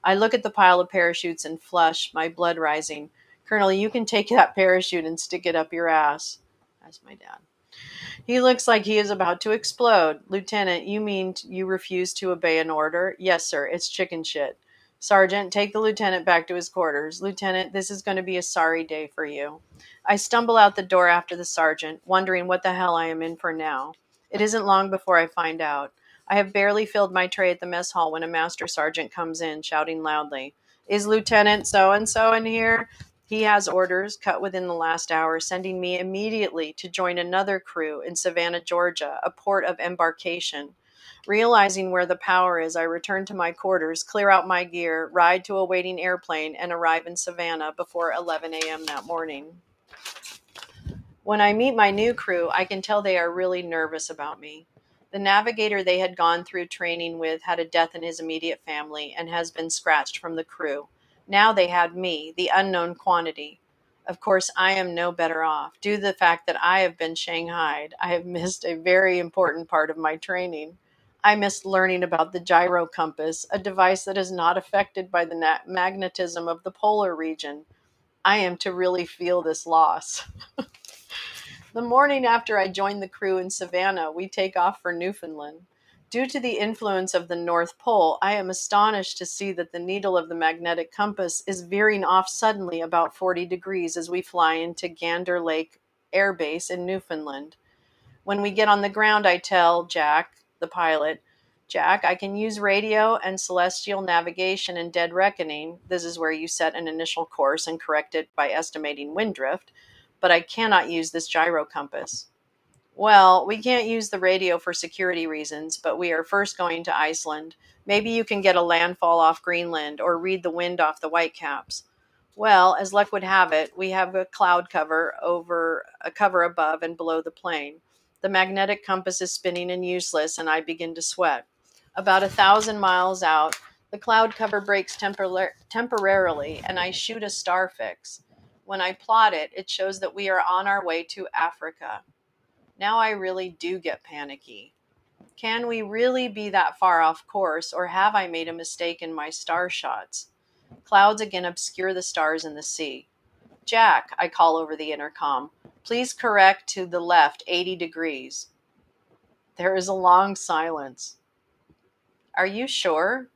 [SPEAKER 2] I look at the pile of parachutes and flush, my blood rising. Colonel, you can take that parachute and stick it up your ass. That's my dad. He looks like he is about to explode. Lieutenant, you mean you refuse to obey an order? Yes, sir. It's chicken shit. Sergeant, take the lieutenant back to his quarters. Lieutenant, this is going to be a sorry day for you. I stumble out the door after the sergeant, wondering what the hell I am in for now. It isn't long before I find out. I have barely filled my tray at the mess hall when a master sergeant comes in, shouting loudly, "Is Lieutenant so-and-so in here?" He has orders, cut within the last hour, sending me immediately to join another crew in Savannah, Georgia, a port of embarkation. Realizing where the power is, I return to my quarters, clear out my gear, ride to a waiting airplane, and arrive in Savannah before 11 a.m. that morning. When I meet my new crew, I can tell they are really nervous about me. The navigator they had gone through training with had a death in his immediate family and has been scratched from the crew. Now they had me, the unknown quantity. Of course, I am no better off. Due to the fact that I have been shanghaied, I have missed a very important part of my training. I missed learning about the gyro compass, a device that is not affected by the magnetism of the polar region. I am to really feel this loss. The morning after I joined the crew in Savannah, we take off for Newfoundland. Due to the influence of the North Pole, I am astonished to see that the needle of the magnetic compass is veering off suddenly about 40 degrees as we fly into Gander Lake Air Base in Newfoundland. When we get on the ground, I tell Jack, the pilot, Jack, I can use radio and celestial navigation and dead reckoning. This is where you set an initial course and correct it by estimating wind drift, but I cannot use this gyro compass. Well, we can't use the radio for security reasons, but we are first going to Iceland. Maybe you can get a landfall off Greenland or read the wind off the Whitecaps. Well, as luck would have it, we have a cloud cover above and below the plane. The magnetic compass is spinning and useless, and I begin to sweat. About 1,000 miles out, the cloud cover breaks temporarily, and I shoot a star fix. When I plot it, it shows that we are on our way to Africa. Now I really do get panicky. Can we really be that far off course, or have I made a mistake in my star shots? Clouds again obscure the stars in the sea. Jack, I call over the intercom, please correct to the left 80 degrees. There is a long silence. Are you sure?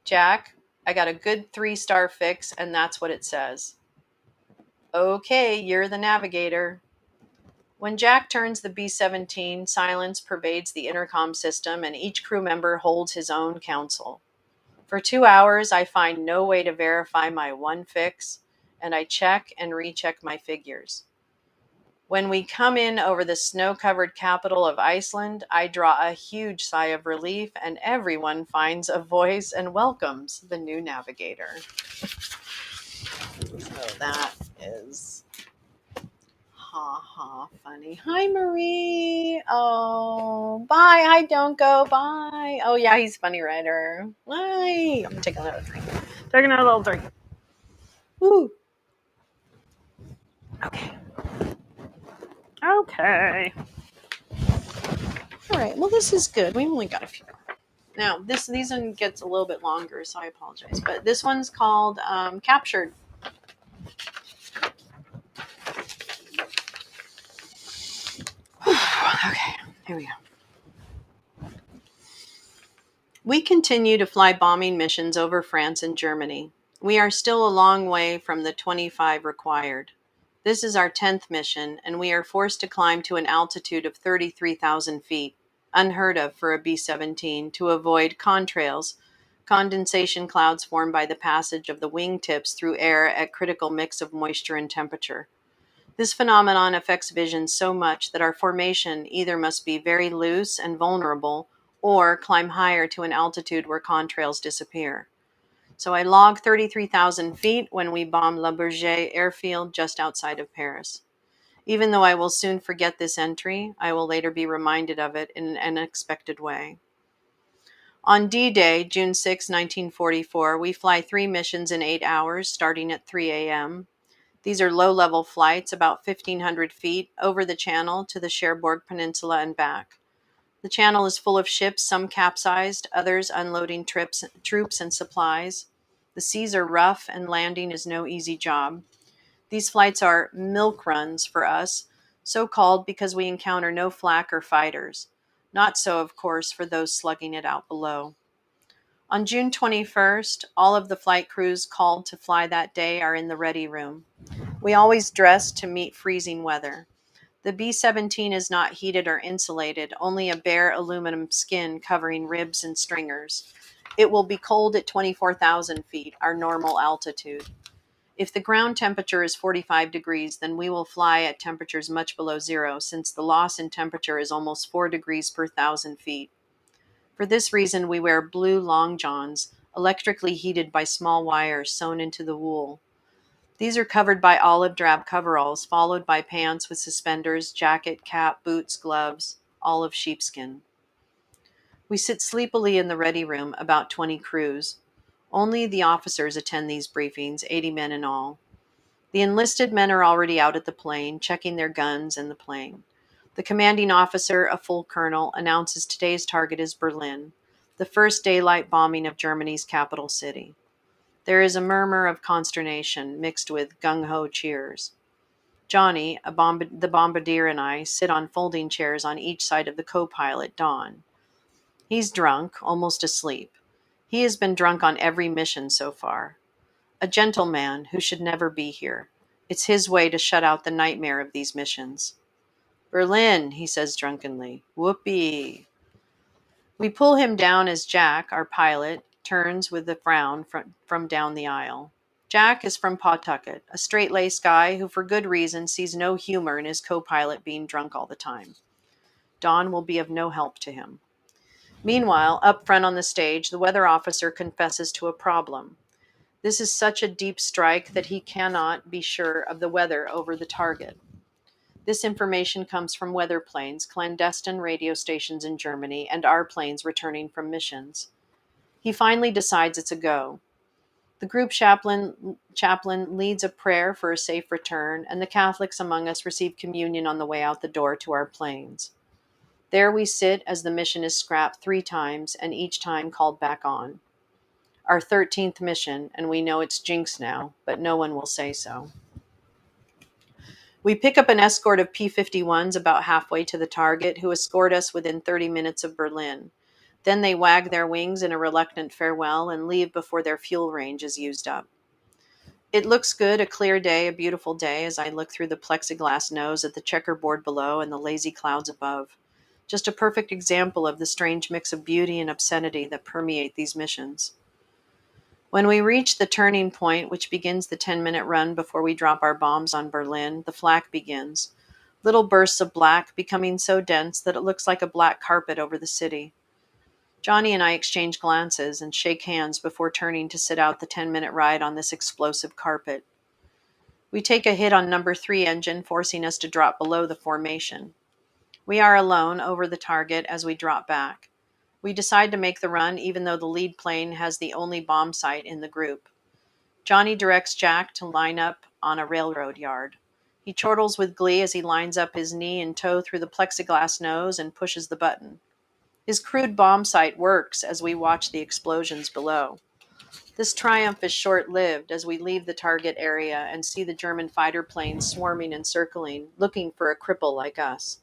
[SPEAKER 2] Jack, I got a good 3-star fix, and that's what it says. Okay, you're the navigator. When Jack turns the B-17, silence pervades the intercom system, and each crew member holds his own counsel. For 2 hours, I find no way to verify my one fix, and I check and recheck my figures. When we come in over the snow-covered capital of Iceland, I draw a huge sigh of relief, and everyone finds a voice and welcomes the new navigator. So that is funny. Hi, Marie. Oh, bye. Hi, don't go. Bye. Oh, yeah, he's funny writer. Bye. I'm gonna take another drink.
[SPEAKER 1] Take another little drink.
[SPEAKER 2] Woo.
[SPEAKER 1] Okay.
[SPEAKER 2] All right. Well, this is good. We only got a few. Now, these one gets a little bit longer, so I apologize. But this one's called Captured. Okay, here we go. We continue to fly bombing missions over France and Germany. We are still a long way from the 25 required. This is our 10th mission, and we are forced to climb to an altitude of 33,000 feet, unheard of for a B-17, to avoid contrails, condensation clouds formed by the passage of the wingtips through air at critical mix of moisture and temperature. This phenomenon affects vision so much that our formation either must be very loose and vulnerable or climb higher to an altitude where contrails disappear. So I log 33,000 feet when we bomb Le Bourget airfield just outside of Paris. Even though I will soon forget this entry, I will later be reminded of it in an unexpected way. On D-Day, June 6, 1944, we fly 3 missions in 8 hours, starting at 3 a.m. These are low-level flights, about 1,500 feet, over the Channel to the Cherbourg Peninsula and back. The Channel is full of ships, some capsized, others unloading troops and supplies. The seas are rough, and landing is no easy job. These flights are milk runs for us, so called because we encounter no flak or fighters. Not so, of course, for those slugging it out below. On June 21st, all of the flight crews called to fly that day are in the ready room. We always dress to meet freezing weather. The B-17 is not heated or insulated, only a bare aluminum skin covering ribs and stringers. It will be cold at 24,000 feet, our normal altitude. If the ground temperature is 45 degrees, then we will fly at temperatures much below zero, since the loss in temperature is almost 4 degrees per 1,000 feet. For this reason, we wear blue long johns, electrically heated by small wires sewn into the wool. These are covered by olive drab coveralls, followed by pants with suspenders, jacket, cap, boots, gloves, all of sheepskin. We sit sleepily in the ready room, about 20 crews. Only the officers attend these briefings, 80 men in all. The enlisted men are already out at the plane, checking their guns and the plane. The commanding officer, a full colonel, announces today's target is Berlin, the first daylight bombing of Germany's capital city. There is a murmur of consternation mixed with gung-ho cheers. Johnny, the bombardier, and I sit on folding chairs on each side of the co-pilot, Don. He's drunk, almost asleep. He has been drunk on every mission so far. A gentleman who should never be here. It's his way to shut out the nightmare of these missions. Berlin, he says drunkenly. Whoopee. We pull him down as Jack, our pilot, turns with a frown from down the aisle. Jack is from Pawtucket, a straight-laced guy who for good reason sees no humor in his co-pilot being drunk all the time. Don will be of no help to him. Meanwhile, up front on the stage, the weather officer confesses to a problem. This is such a deep strike that he cannot be sure of the weather over the target. This information comes from weather planes, clandestine radio stations in Germany, and our planes returning from missions. He finally decides it's a go. The group chaplain leads a prayer for a safe return, and the Catholics among us receive communion on the way out the door to our planes. There we sit as the mission is scrapped 3 times and each time called back on. Our 13th mission, and we know it's jinx now, but no one will say so. We pick up an escort of P-51s about halfway to the target, who escort us within 30 minutes of Berlin. Then they wag their wings in a reluctant farewell and leave before their fuel range is used up. It looks good, a clear day, a beautiful day, as I look through the plexiglass nose at the checkerboard below and the lazy clouds above. Just a perfect example of the strange mix of beauty and obscenity that permeate these missions. When we reach the turning point, which begins the 10-minute run before we drop our bombs on Berlin, the flak begins. Little bursts of black, becoming so dense that it looks like a black carpet over the city. Johnny and I exchange glances and shake hands before turning to sit out the 10-minute ride on this explosive carpet. We take a hit on number 3 engine, forcing us to drop below the formation. We are alone over the target as we drop back. We decide to make the run even though the lead plane has the only bomb sight in the group. Johnny directs Jack to line up on a railroad yard. He chortles with glee as he lines up his knee and toe through the plexiglass nose and pushes the button. His crude bomb sight works as we watch the explosions below. This triumph is short-lived as we leave the target area and see the German fighter planes swarming and circling, looking for a cripple like us.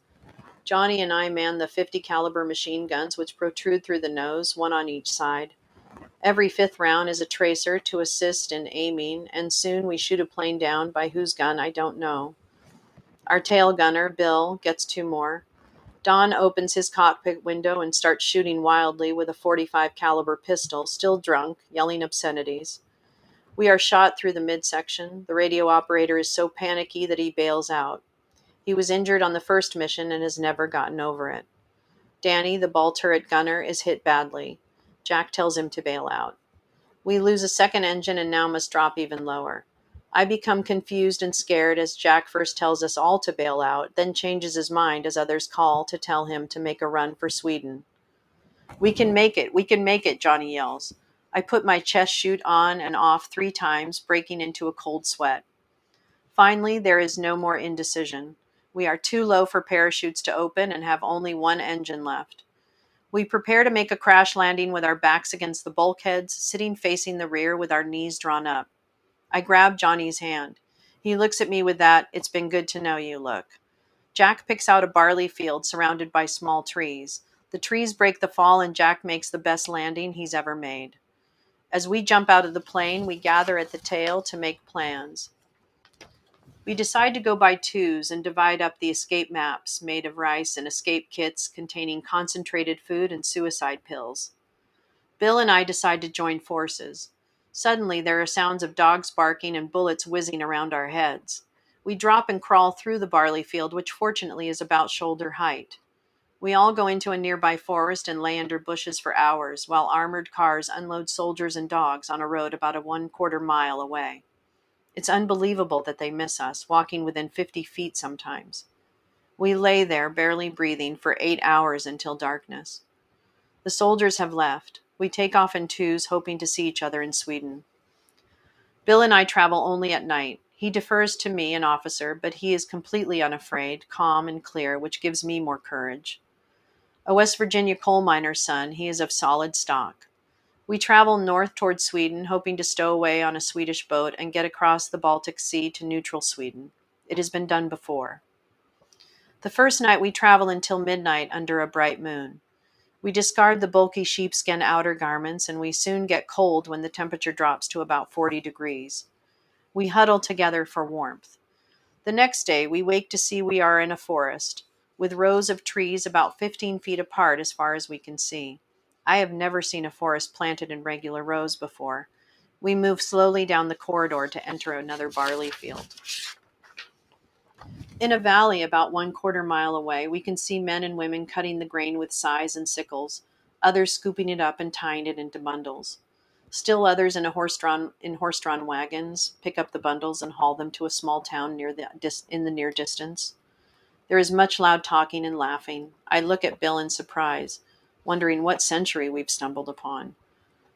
[SPEAKER 2] Johnny and I man the 50 caliber machine guns which protrude through the nose, one on each side. Every 5th round is a tracer to assist in aiming, and soon we shoot a plane down by whose gun I don't know. Our tail gunner, Bill, gets 2 more. Don opens his cockpit window and starts shooting wildly with a 45 caliber pistol, still drunk, yelling obscenities. We are shot through the midsection. The radio operator is so panicky that he bails out. He was injured on the first mission and has never gotten over it. Danny, the ball turret gunner, is hit badly. Jack tells him to bail out. We lose a second engine and now must drop even lower. I become confused and scared as Jack first tells us all to bail out, then changes his mind as others call to tell him to make a run for Sweden. We can make it, Johnny yells. I put my chest chute on and off 3 times, breaking into a cold sweat. Finally, there is no more indecision. We are too low for parachutes to open and have only 1 engine left. We prepare to make a crash landing with our backs against the bulkheads, sitting facing the rear with our knees drawn up. I grab Johnny's hand. He looks at me with that "it's been good to know you" look. Jack picks out a barley field surrounded by small trees. The trees break the fall and Jack makes the best landing he's ever made. As we jump out of the plane, we gather at the tail to make plans. We decide to go by twos and divide up the escape maps made of rice and escape kits containing concentrated food and suicide pills. Bill and I decide to join forces. Suddenly, there are sounds of dogs barking and bullets whizzing around our heads. We drop and crawl through the barley field, which fortunately is about shoulder height. We all go into a nearby forest and lay under bushes for hours, while armored cars unload soldiers and dogs on a road about a 1/4 mile away. It's unbelievable that they miss us, walking within 50 feet sometimes. We lay there, barely breathing, for 8 hours until darkness. The soldiers have left. We take off in twos, hoping to see each other in Sweden. Bill and I travel only at night. He defers to me, an officer, but he is completely unafraid, calm and clear, which gives me more courage. A West Virginia coal miner's son, he is of solid stock. We travel north toward Sweden, hoping to stow away on a Swedish boat and get across the Baltic Sea to neutral Sweden. It has been done before. The first night we travel until midnight under a bright moon. We discard the bulky sheepskin outer garments, and we soon get cold when the temperature drops to about 40 degrees. We huddle together for warmth. The next day we wake to see we are in a forest, with rows of trees about 15 feet apart as far as we can see. I have never seen a forest planted in regular rows before. We move slowly down the corridor to enter another barley field. In a valley about 1/4 mile away, we can see men and women cutting the grain with scythes and sickles, others scooping it up and tying it into bundles. Still others in horse-drawn wagons pick up the bundles and haul them to a small town in the near distance. There is much loud talking and laughing. I look at Bill in surprise, wondering what century we've stumbled upon.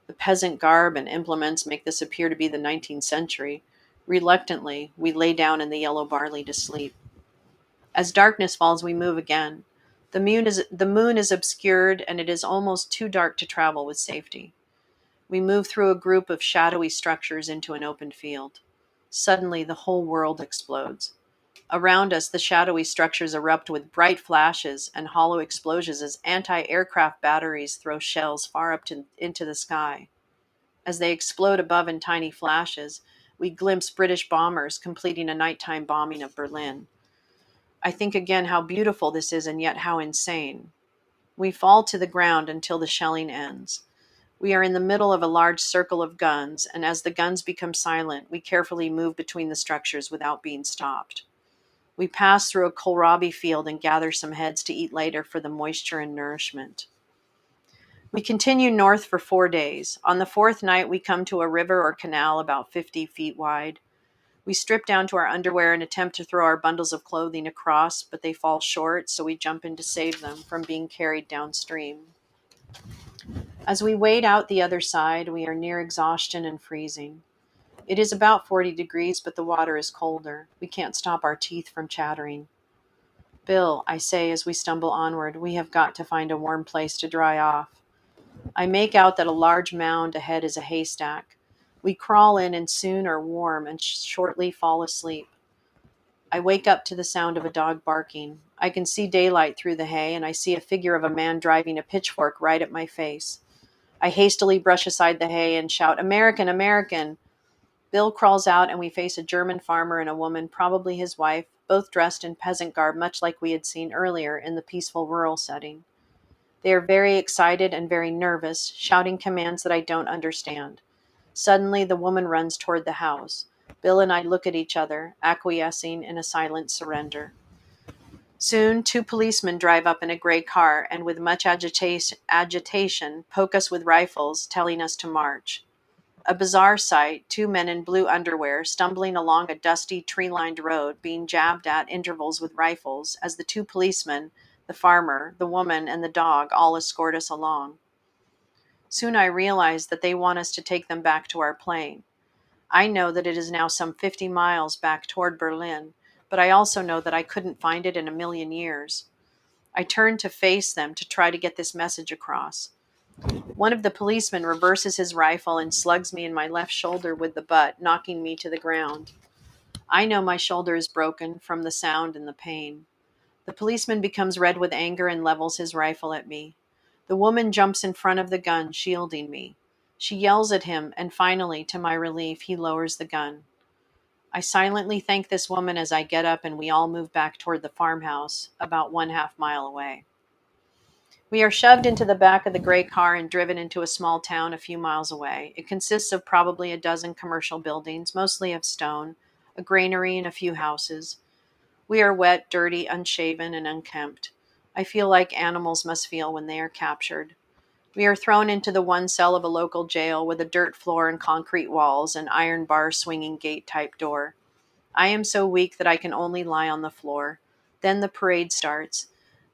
[SPEAKER 2] The peasant garb and implements make this appear to be the 19th century. Reluctantly, we lay down in the yellow barley to sleep. As darkness falls, we move again. The moon is obscured, and it is almost too dark to travel with safety. We move through a group of shadowy structures into an open field. Suddenly, the whole world explodes. Around us, the shadowy structures erupt with bright flashes and hollow explosions as anti-aircraft batteries throw shells far into the sky. As they explode above in tiny flashes, we glimpse British bombers completing a nighttime bombing of Berlin. I think again how beautiful this is and yet how insane. We fall to the ground until the shelling ends. We are in the middle of a large circle of guns, and as the guns become silent, we carefully move between the structures without being stopped. We pass through a kohlrabi field and gather some heads to eat later for the moisture and nourishment. We continue north for 4 days. On the fourth night, we come to a river or canal about 50 feet wide. We strip down to our underwear and attempt to throw our bundles of clothing across, but they fall short, so we jump in to save them from being carried downstream. As we wade out the other side, we are near exhaustion and freezing. It is about 40 degrees, but the water is colder. We can't stop our teeth from chattering. Bill, I say as we stumble onward, we have got to find a warm place to dry off. I make out that a large mound ahead is a haystack. We crawl in and soon are warm and shortly fall asleep. I wake up to the sound of a dog barking. I can see daylight through the hay, and I see a figure of a man driving a pitchfork right at my face. I hastily brush aside the hay and shout, "American, American!" Bill crawls out, and we face a German farmer and a woman, probably his wife, both dressed in peasant garb, much like we had seen earlier in the peaceful rural setting. They are very excited and very nervous, shouting commands that I don't understand. Suddenly, the woman runs toward the house. Bill and I look at each other, acquiescing in a silent surrender. Soon, two policemen drive up in a gray car and, with much agitation, poke us with rifles, telling us to march. A bizarre sight, two men in blue underwear stumbling along a dusty, tree-lined road, being jabbed at intervals with rifles, as the two policemen, the farmer, the woman, and the dog all escort us along. Soon I realize that they want us to take them back to our plane. I know that it is now some 50 miles back toward Berlin, but I also know that I couldn't find it in a million years. I turn to face them to try to get this message across. One of the policemen reverses his rifle and slugs me in my left shoulder with the butt, knocking me to the ground. I know my shoulder is broken from the sound and the pain. The policeman becomes red with anger and levels his rifle at me. The woman jumps in front of the gun, shielding me. She yells at him, and finally, to my relief, he lowers the gun. I silently thank this woman as I get up and we all move back toward the farmhouse, about 1/2 mile away. We are shoved into the back of the gray car and driven into a small town a few miles away. It consists of probably a dozen commercial buildings, mostly of stone, a granary, and a few houses. We are wet, dirty, unshaven, and unkempt. I feel like animals must feel when they are captured. We are thrown into the one cell of a local jail with a dirt floor and concrete walls, and iron bar swinging gate type door. I am so weak that I can only lie on the floor. Then the parade starts.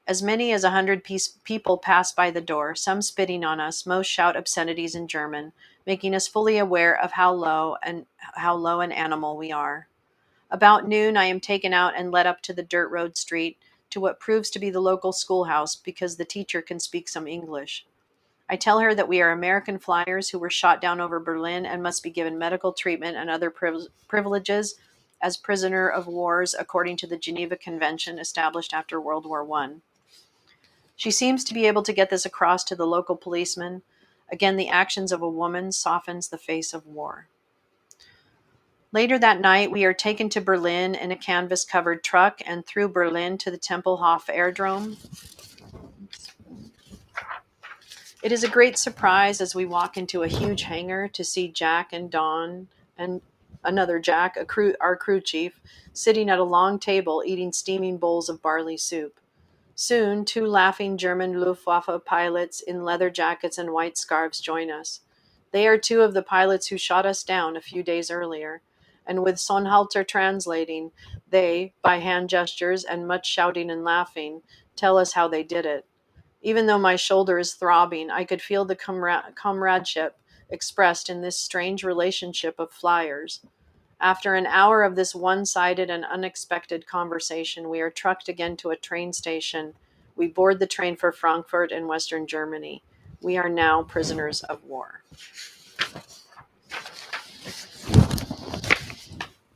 [SPEAKER 2] As many as 100 people pass by the door, some spitting on us, most shout obscenities in German, making us fully aware of how low an animal we are. About noon, I am taken out and led up to the dirt road street to what proves to be the local schoolhouse because the teacher can speak some English. I tell her that we are American flyers who were shot down over Berlin and must be given medical treatment and other privileges as prisoner of wars according to the Geneva Convention established after World War I. She seems to be able to get this across to the local policeman. Again, the actions of a woman softens the face of war. Later that night, we are taken to Berlin in a canvas-covered truck and through Berlin to the Tempelhof Aerodrome. It is a great surprise as we walk into a huge hangar to see Jack and Don and another Jack, our crew chief, sitting at a long table eating steaming bowls of barley soup. Soon, two laughing German Luftwaffe pilots in leather jackets and white scarves join us. They are two of the pilots who shot us down a few days earlier. And with Sonhalter translating, they, by hand gestures and much shouting and laughing, tell us how they did it. Even though my shoulder is throbbing, I could feel the comradeship expressed in this strange relationship of flyers. After an hour of this one sided and unexpected conversation, we are trucked again to a train station. We board the train for Frankfurt in Western Germany. We are now prisoners of war.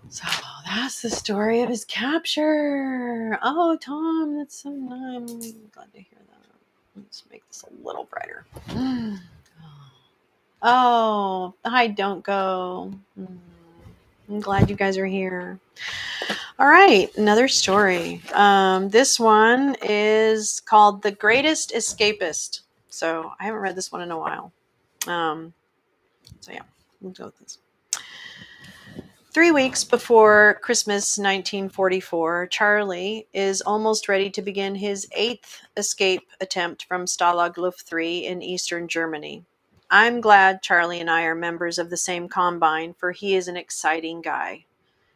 [SPEAKER 2] So that's the story of his capture. Oh, Tom, that's so nice. I'm glad to hear that. Let's make this a little brighter. Oh, hi, Don't Go. I'm glad you guys are here. All right, another story. This one is called The Greatest Escapist. So I haven't read this one in a while. So yeah, we'll go with this. 3 weeks before Christmas 1944, Charlie is almost ready to begin his 8th escape attempt from Stalag Luft 3 in eastern Germany. I'm glad Charlie and I are members of the same combine, for he is an exciting guy.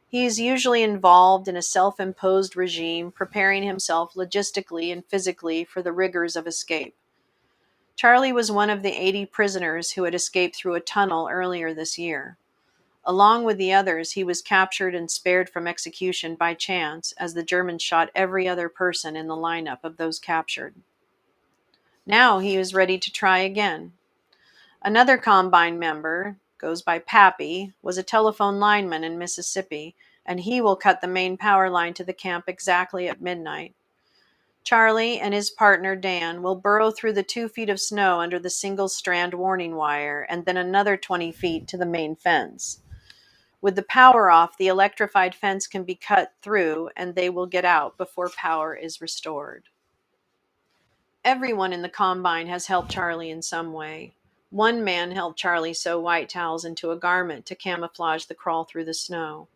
[SPEAKER 2] He is usually involved in a self-imposed regime, preparing himself logistically and physically for the rigors of escape. Charlie was one of the 80 prisoners who had escaped through a tunnel earlier this year. Along with the others, he was captured and spared from execution by chance, as the Germans shot every other person in the lineup of those captured. Now he was ready to try again. Another Combine member, goes by Pappy, was a telephone lineman in Mississippi, and he will cut the main power line to the camp exactly at midnight. Charlie and his partner Dan will burrow through the 2 feet of snow under the single strand warning wire and then another 20 feet to the main fence. With the power off, the electrified fence can be cut through and they will get out before power is restored. Everyone in the Combine has helped Charlie in some way. One man helped Charlie sew white towels into a garment to camouflage the crawl through the snow.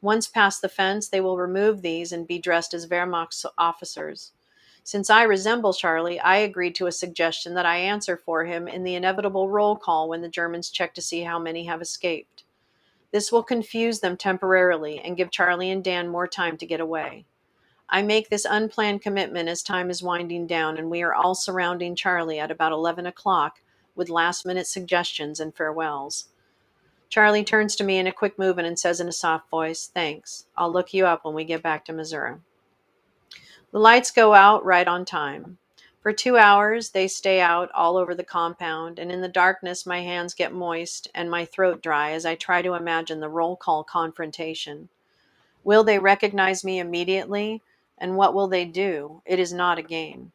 [SPEAKER 2] Once past the fence, they will remove these and be dressed as Wehrmacht officers. Since I resemble Charlie, I agreed to a suggestion that I answer for him in the inevitable roll call when the Germans check to see how many have escaped. This will confuse them temporarily and give Charlie and Dan more time to get away. I make this unplanned commitment as time is winding down, and we are all surrounding Charlie at about 11 o'clock with last-minute suggestions and farewells. Charlie turns to me in a quick movement and says in a soft voice, "Thanks. I'll look you up when we get back to Missouri." The lights go out right on time. For 2 hours, they stay out all over the compound, and in the darkness, my hands get moist and my throat dry as I try to imagine the roll call confrontation. Will they recognize me immediately? And what will they do? It is not a game.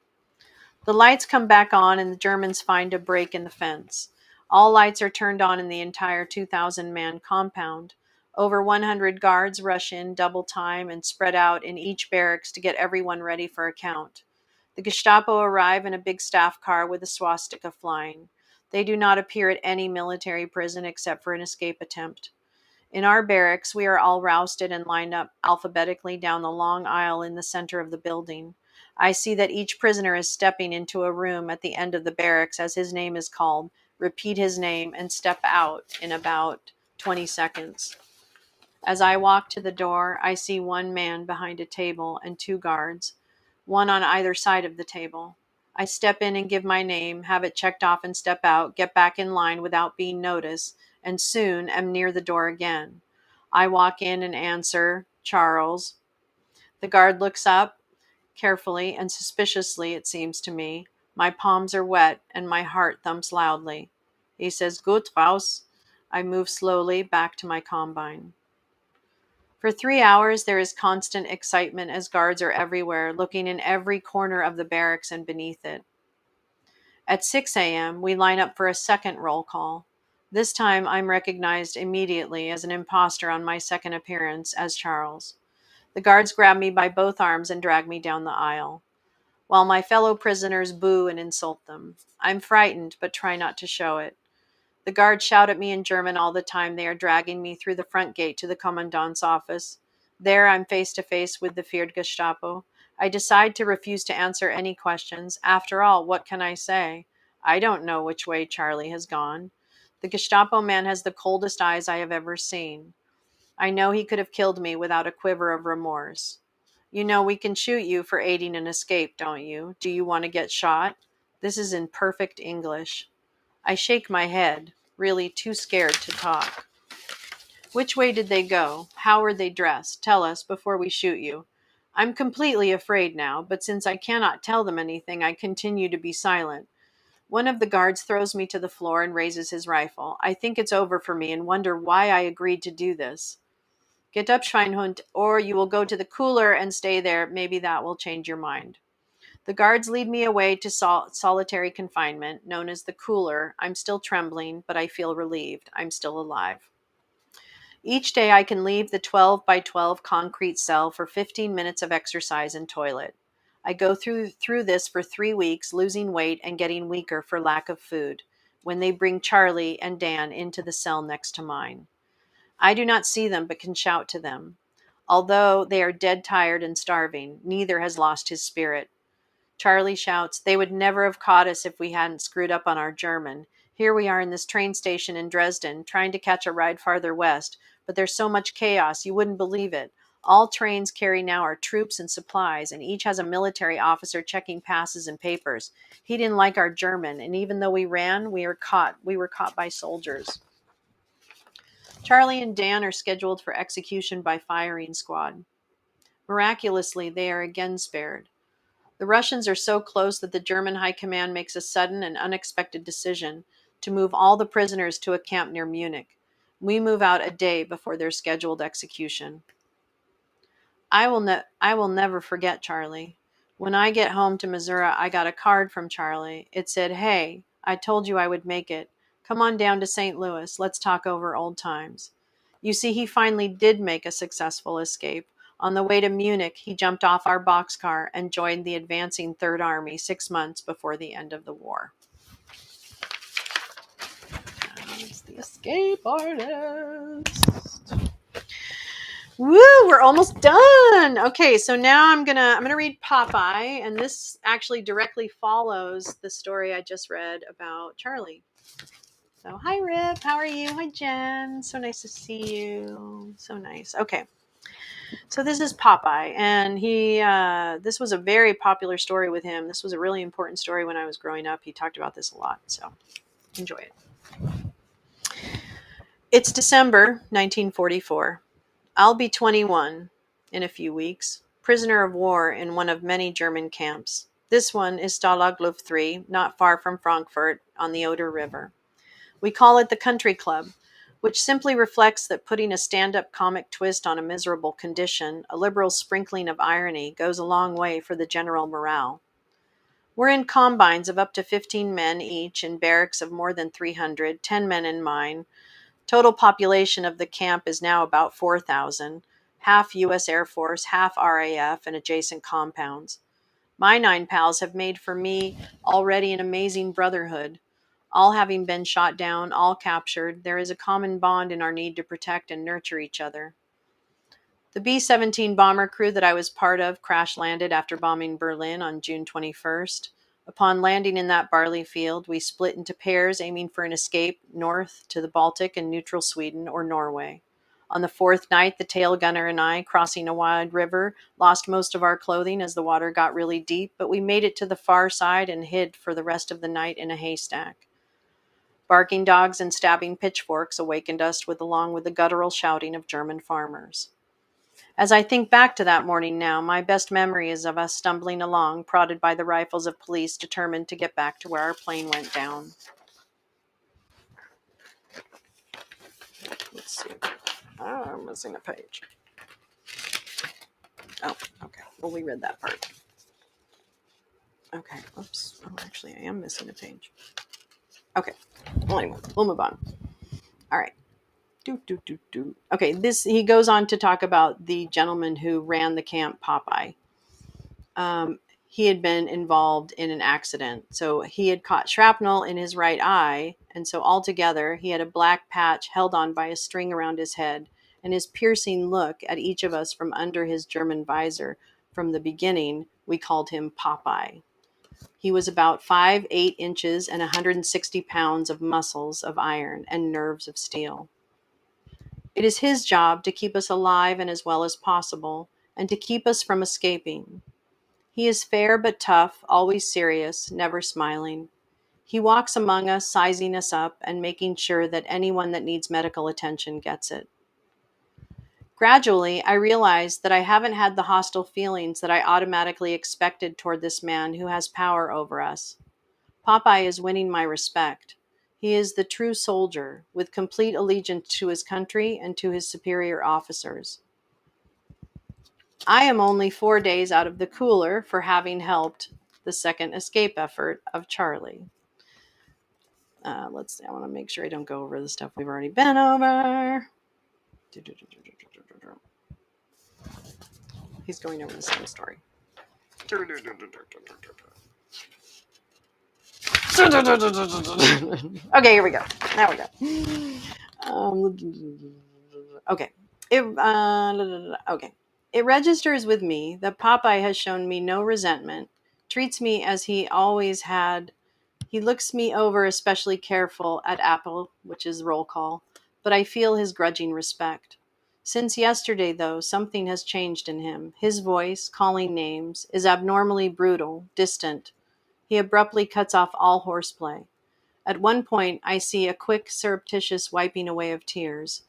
[SPEAKER 2] The lights come back on and the Germans find a break in the fence. All lights are turned on in the entire 2,000-man compound. Over 100 guards rush in double time and spread out in each barracks to get everyone ready for a count. The Gestapo arrive in a big staff car with a swastika flying. They do not appear at any military prison except for an escape attempt. In our barracks, we are all rousted and lined up alphabetically down the long aisle in the center of the building. I see that each prisoner is stepping into a room at the end of the barracks as his name is called, repeat his name, and step out in about 20 seconds. As I walk to the door, I see one man behind a table and 2 guards, one on either side of the table. I step in and give my name, have it checked off and step out, get back in line without being noticed, and soon am near the door again. I walk in and answer, "Charles." The guard looks up, carefully and suspiciously, it seems to me. My palms are wet and my heart thumps loudly. He says, "Gut, raus." I move slowly back to my combine. For 3 hours, there is constant excitement as guards are everywhere, looking in every corner of the barracks and beneath it. At 6 a.m., we line up for a second roll call. This time, I'm recognized immediately as an imposter on my second appearance as Charles. The guards grab me by both arms and drag me down the aisle, while my fellow prisoners boo and insult them. I'm frightened, but try not to show it. The guards shout at me in German all the time. They are dragging me through the front gate to the commandant's office. There, I'm face to face with the feared Gestapo. I decide to refuse to answer any questions. After all, what can I say? I don't know which way Charlie has gone. The Gestapo man has the coldest eyes I have ever seen. I know he could have killed me without a quiver of remorse. You know we can shoot you for aiding an escape, don't you? Do you want to get shot? This is in perfect English. I shake my head, really too scared to talk. Which way did they go? How were they dressed? Tell us before we shoot you. I'm completely afraid now, but since I cannot tell them anything, I continue to be silent. One of the guards throws me to the floor and raises his rifle. I think it's over for me and wonder why I agreed to do this. Get up, Schweinhund, or you will go to the cooler and stay there. Maybe that will change your mind. The guards lead me away to solitary confinement, known as the cooler. I'm still trembling, but I feel relieved. I'm still alive. Each day I can leave the 12 by 12 concrete cell for 15 minutes of exercise and toilet. I go through this for 3 weeks, losing weight and getting weaker for lack of food, when they bring Charlie and Dan into the cell next to mine. I do not see them but can shout to them. Although they are dead tired and starving, neither has lost his spirit. Charlie shouts, "They would never have caught us if we hadn't screwed up on our German. Here we are in this train station in Dresden, trying to catch a ride farther west, but there's so much chaos, you wouldn't believe it. All trains carry now are troops and supplies, and each has a military officer checking passes and papers. He didn't like our German, and even though we ran, we were caught. We were caught by soldiers." Charlie and Dan are scheduled for execution by firing squad. Miraculously, they are again spared. The Russians are so close that the German High Command makes a sudden and unexpected decision to move all the prisoners to a camp near Munich. We move out a day before their scheduled execution. I will never forget Charlie. When I get home to Missouri, I got a card from Charlie. It said, "Hey, I told you I would make it. Come on down to St. Louis. Let's talk over old times." You see, he finally did make a successful escape. On the way to Munich, he jumped off our boxcar and joined the advancing Third Army 6 months before the end of the war. That's the escape artist. Woo, we're almost done. Okay, so now I'm gonna read Popeye, and this actually directly follows the story I just read about Charlie. So hi Rip, how are you? Hi Jen, so nice to see you. So nice. Okay, so this is Popeye, and this was a very popular story with him. This was a really important story when I was growing up. He talked about this a lot, so enjoy it. It's December 1944. I'll be 21 in a few weeks, prisoner of war in one of many German camps. This one is Stalag 3, not far from Frankfurt on the Oder River. We call it the Country Club, which simply reflects that putting a stand-up comic twist on a miserable condition, a liberal sprinkling of irony, goes a long way for the general morale. We're in combines of up to 15 men each in barracks of more than 300, 10 men in mine. Total population of the camp is now about 4,000, half U.S. Air Force, half RAF, and adjacent compounds. My 9 pals have made for me already an amazing brotherhood. All having been shot down, all captured, there is a common bond in our need to protect and nurture each other. The B-17 bomber crew that I was part of crash-landed after bombing Berlin on June 21st. Upon landing in that barley field, we split into pairs aiming for an escape north to the Baltic and neutral Sweden or Norway. On the 4th night, the tail gunner and I, crossing a wide river, lost most of our clothing as the water got really deep, but we made it to the far side and hid for the rest of the night in a haystack. Barking dogs and stabbing pitchforks awakened us along with the guttural shouting of German farmers. As I think back to that morning now, my best memory is of us stumbling along, prodded by the rifles of police determined to get back to where our plane went down. Let's see. Oh, I'm missing a page. Oh, okay. Well, we read that part. Okay. Oops. Oh, actually, I am missing a page. Okay. Well, anyway, we'll move on. All right. Okay, he goes on to talk about the gentleman who ran the camp, Popeye. He had been involved in an accident. So he had caught shrapnel in his right eye. And so altogether, he had a black patch held on by a string around his head. And his piercing look at each of us from under his German visor. From the beginning, we called him Popeye. He was about 5'8" and 160 pounds of muscles of iron and nerves of steel. It is his job to keep us alive and as well as possible, and to keep us from escaping. He is fair but tough, always serious, never smiling. He walks among us, sizing us up and making sure that anyone that needs medical attention gets it. Gradually, I realized that I haven't had the hostile feelings that I automatically expected toward this man who has power over us. Popeye is winning my respect. He is the true soldier, with complete allegiance to his country and to his superior officers. I am only 4 days out of the cooler for having helped the second escape effort of Charlie. Let's see, I want to make sure I don't go over the stuff we've already been over. He's going over the same story. Okay, here we go. Now we go. Okay. Okay. It registers with me that Popeye has shown me no resentment, treats me as he always had. He looks me over especially careful at Apple, which is roll call, but I feel his grudging respect. Since yesterday, though, something has changed in him. His voice, calling names, is abnormally brutal, distant. He abruptly cuts off all horseplay. At one point, I see a quick, surreptitious wiping away of tears.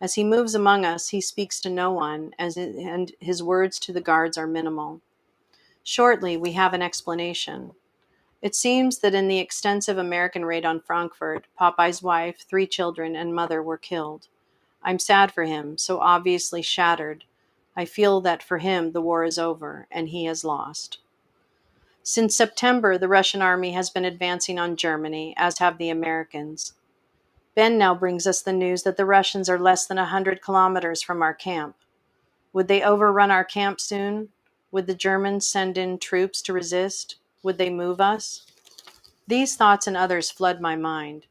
[SPEAKER 2] As he moves among us, he speaks to no one, and his words to the guards are minimal. Shortly, we have an explanation. It seems that in the extensive American raid on Frankfurt, Popeye's wife, 3 children, and mother were killed. I'm sad for him, so obviously shattered. I feel that for him the war is over, and he has lost. Since September, the Russian army has been advancing on Germany, as have the Americans. Ben now brings us the news that the Russians are less than 100 kilometers from our camp. Would they overrun our camp soon? Would the Germans send in troops to resist? Would they move us? These thoughts and others flood my mind.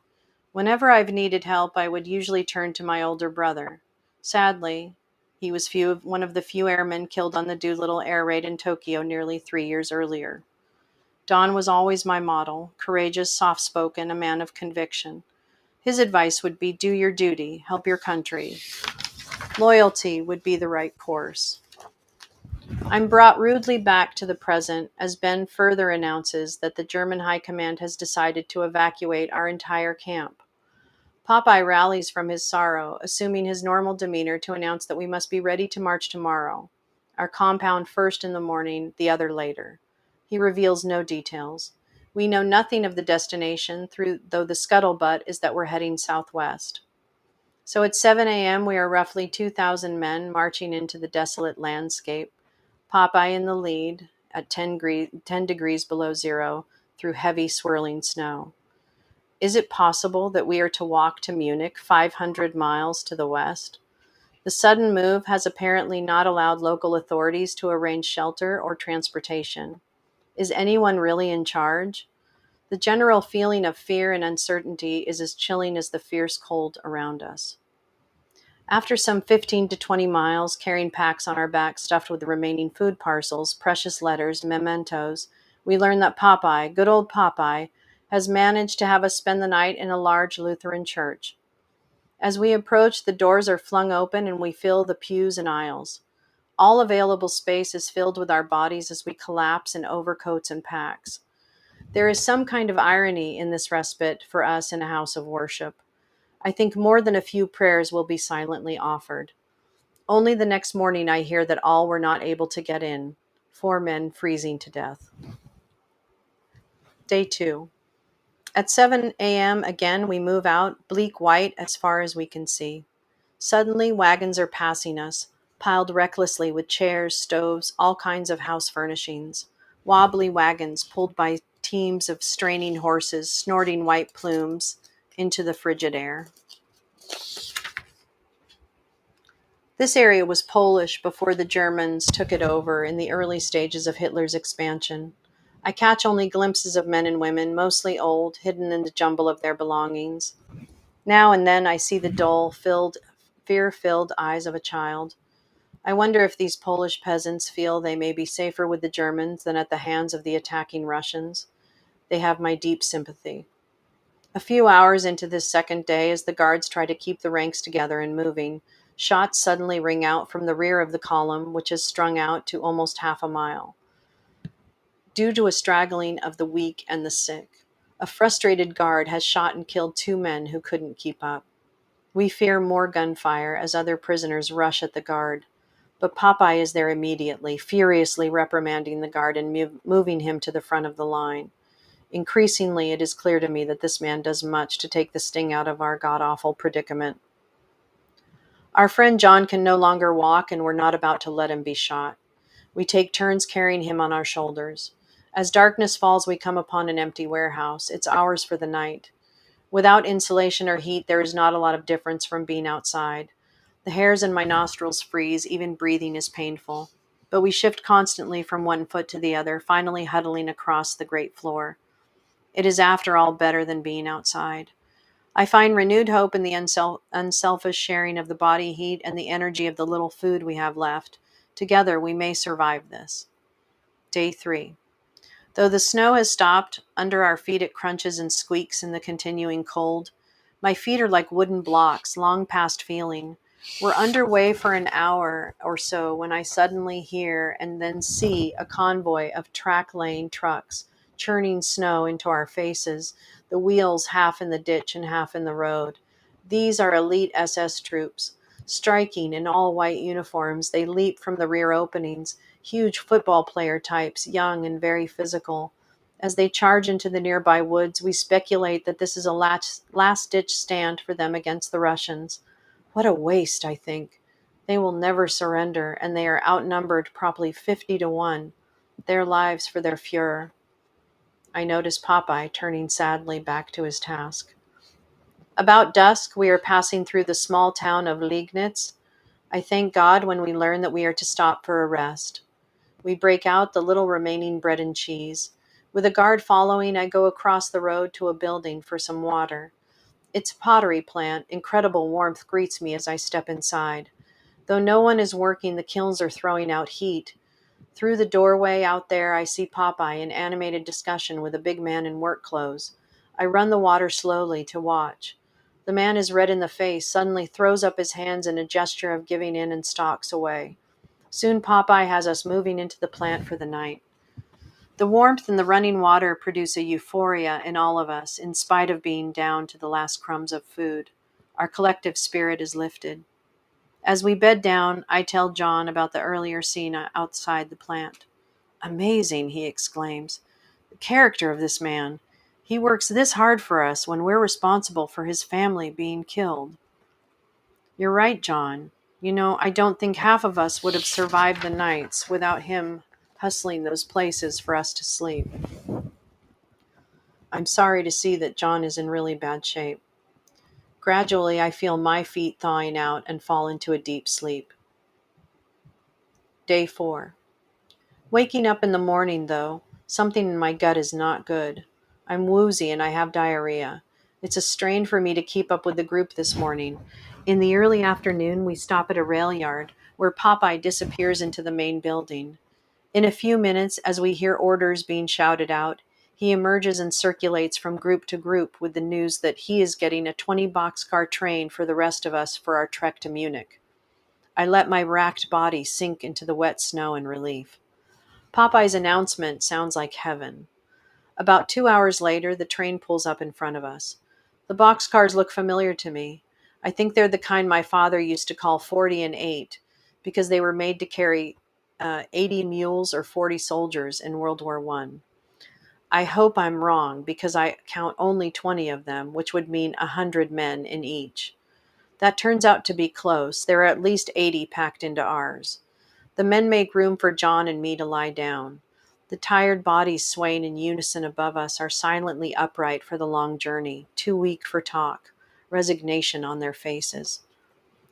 [SPEAKER 2] Whenever I've needed help, I would usually turn to my older brother. Sadly, he was one of the few airmen killed on the Doolittle air raid in Tokyo nearly 3 years earlier. Don was always my model, courageous, soft-spoken, a man of conviction. His advice would be do your duty, help your country. Loyalty would be the right course. I'm brought rudely back to the present as Ben further announces that the German High Command has decided to evacuate our entire camp. Popeye rallies from his sorrow, assuming his normal demeanor to announce that we must be ready to march tomorrow. Our compound first in the morning, the other later. He reveals no details. We know nothing of the destination, though the scuttlebutt is that we're heading southwest. So at 7 a.m., we are roughly 2,000 men marching into the desolate landscape, Popeye in the lead at 10 degrees below zero through heavy swirling snow. Is it possible that we are to walk to Munich 500 miles to the west? The sudden move has apparently not allowed local authorities to arrange shelter or transportation. Is anyone really in charge? The general feeling of fear and uncertainty is as chilling as the fierce cold around us. After some 15 to 20 miles, carrying packs on our backs stuffed with the remaining food parcels, precious letters, mementos, we learn that Popeye, good old Popeye, has managed to have us spend the night in a large Lutheran church. As we approach, the doors are flung open and we fill the pews and aisles. All available space is filled with our bodies as we collapse in overcoats and packs. There is some kind of irony in this respite for us in a house of worship. I think more than a few prayers will be silently offered. Only the next morning I hear that all were not able to get in, 4 men freezing to death. Day 2. At 7 a.m. again we move out, bleak white as far as we can see. Suddenly wagons are passing us, piled recklessly with chairs, stoves, all kinds of house furnishings. Wobbly wagons pulled by teams of straining horses, snorting white plumes into the frigid air. This area was Polish before the Germans took it over in the early stages of Hitler's expansion. I catch only glimpses of men and women, mostly old, hidden in the jumble of their belongings. Now and then I see the dull, fear-filled eyes of a child. I wonder if these Polish peasants feel they may be safer with the Germans than at the hands of the attacking Russians. They have my deep sympathy. A few hours into this second day, as the guards try to keep the ranks together and moving, shots suddenly ring out from the rear of the column, which is strung out to almost half a mile, due to a straggling of the weak and the sick. A frustrated guard has shot and killed two men who couldn't keep up. We fear more gunfire as other prisoners rush at the guard. But Popeye is there immediately, furiously reprimanding the guard and moving him to the front of the line. Increasingly, it is clear to me that this man does much to take the sting out of our god-awful predicament. Our friend John can no longer walk, and we're not about to let him be shot. We take turns carrying him on our shoulders. As darkness falls, we come upon an empty warehouse. It's ours for the night. Without insulation or heat, there is not a lot of difference from being outside. The hairs in my nostrils freeze, even breathing is painful. But we shift constantly from one foot to the other, finally huddling across the great floor. It is, after all, better than being outside. I find renewed hope in the unselfish sharing of the body heat and the energy of the little food we have left. Together, we may survive this. Day 3. Though the snow has stopped, under our feet it crunches and squeaks in the continuing cold. My feet are like wooden blocks, long past feeling. We're underway for an hour or so when I suddenly hear and then see a convoy of track-laying trucks churning snow into our faces, the wheels half in the ditch and half in the road. These are elite SS troops. Striking in all white uniforms, they leap from the rear openings, huge football player types, young and very physical. As they charge into the nearby woods, we speculate that this is a last-ditch stand for them against the Russians. What a waste, I think. They will never surrender, and they are outnumbered probably 50 to 1. Their lives for their Fuhrer. I notice Popeye turning sadly back to his task. About dusk, we are passing through the small town of Liegnitz. I thank God when we learn that we are to stop for a rest. We break out the little remaining bread and cheese. With a guard following, I go across the road to a building for some water. It's a pottery plant. Incredible warmth greets me as I step inside. Though no one is working, the kilns are throwing out heat. Through the doorway out there, I see Popeye in animated discussion with a big man in work clothes. I run the water slowly to watch. The man is red in the face, suddenly throws up his hands in a gesture of giving in and stalks away. Soon Popeye has us moving into the plant for the night. The warmth and the running water produce a euphoria in all of us, in spite of being down to the last crumbs of food. Our collective spirit is lifted. As we bed down, I tell John about the earlier scene outside the plant. Amazing, he exclaims. The character of this man. He works this hard for us when we're responsible for his family being killed. You're right, John. You know, I don't think half of us would have survived the nights without him hustling those places for us to sleep. I'm sorry to see that John is in really bad shape. Gradually, I feel my feet thawing out and fall into a deep sleep. Day 4. Waking up in the morning, though, something in my gut is not good. I'm woozy and I have diarrhea. It's a strain for me to keep up with the group this morning. In the early afternoon, we stop at a rail yard where Popeye disappears into the main building. In a few minutes, as we hear orders being shouted out, he emerges and circulates from group to group with the news that he is getting a 20 boxcar train for the rest of us for our trek to Munich. I let my racked body sink into the wet snow in relief. Popeye's announcement sounds like heaven. About 2 hours later, the train pulls up in front of us. The boxcars look familiar to me. I think they're the kind my father used to call 40 and 8, because they were made to carry 80 mules or 40 soldiers in World War I. I hope I'm wrong, because I count only 20 of them, which would mean 100 men in each. That turns out to be close. There are at least 80 packed into ours. The men make room for John and me to lie down. The tired bodies swaying in unison above us are silently upright for the long journey, too weak for talk, resignation on their faces.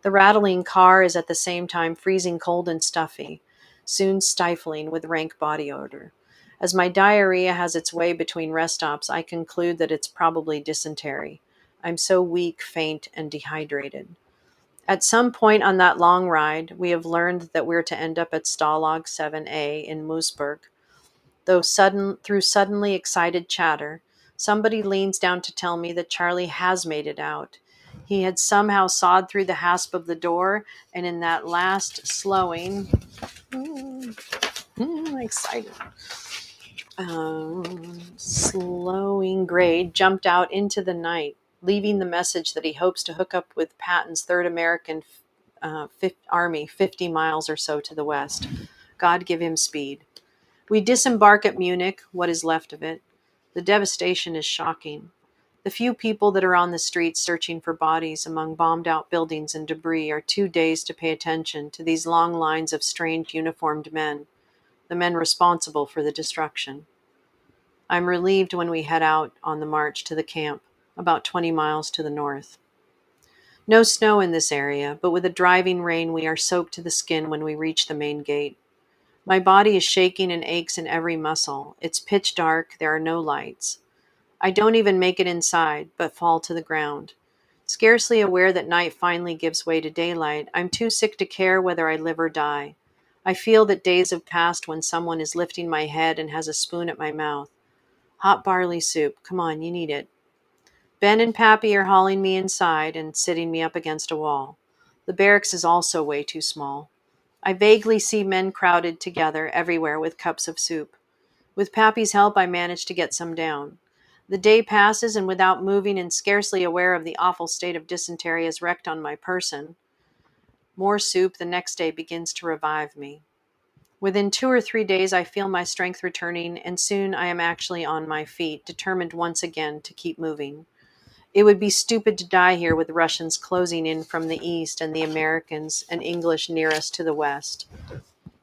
[SPEAKER 2] The rattling car is at the same time freezing cold and stuffy, soon stifling with rank body odor. As my diarrhea has its way between rest stops, I conclude that it's probably dysentery. I'm so weak, faint, and dehydrated. At some point on that long ride, we have learned that we're to end up at Stalag 7A in Moosburg. Through suddenly excited chatter, somebody leans down to tell me that Charlie has made it out. He had somehow sawed through the hasp of the door, and in that last slowing, excited, slowing grade, jumped out into the night, leaving the message that he hopes to hook up with Patton's Third American Army 50 miles or so to the west. God give him speed. We disembark at Munich, what is left of it. The devastation is shocking. The few people that are on the streets searching for bodies among bombed out buildings and debris are too dazed to pay attention to these long lines of strange uniformed men, the men responsible for the destruction. I'm relieved when we head out on the march to the camp, about 20 miles to the north. No snow in this area, but with a driving rain, we are soaked to the skin when we reach the main gate. My body is shaking and aches in every muscle. It's pitch dark, there are no lights. I don't even make it inside, but fall to the ground. Scarcely aware that night finally gives way to daylight, I'm too sick to care whether I live or die. I feel that days have passed when someone is lifting my head and has a spoon at my mouth. Hot barley soup, come on, you need it. Ben and Pappy are hauling me inside and sitting me up against a wall. The barracks is also way too small. I vaguely see men crowded together everywhere with cups of soup. With Pappy's help, I manage to get some down. The day passes, and without moving and scarcely aware of the awful state of dysentery as wrecked on my person, more soup the next day begins to revive me. Within 2 or 3 days, I feel my strength returning, and soon I am actually on my feet, determined once again to keep moving. It would be stupid to die here with Russians closing in from the east and the Americans and English near us to the west.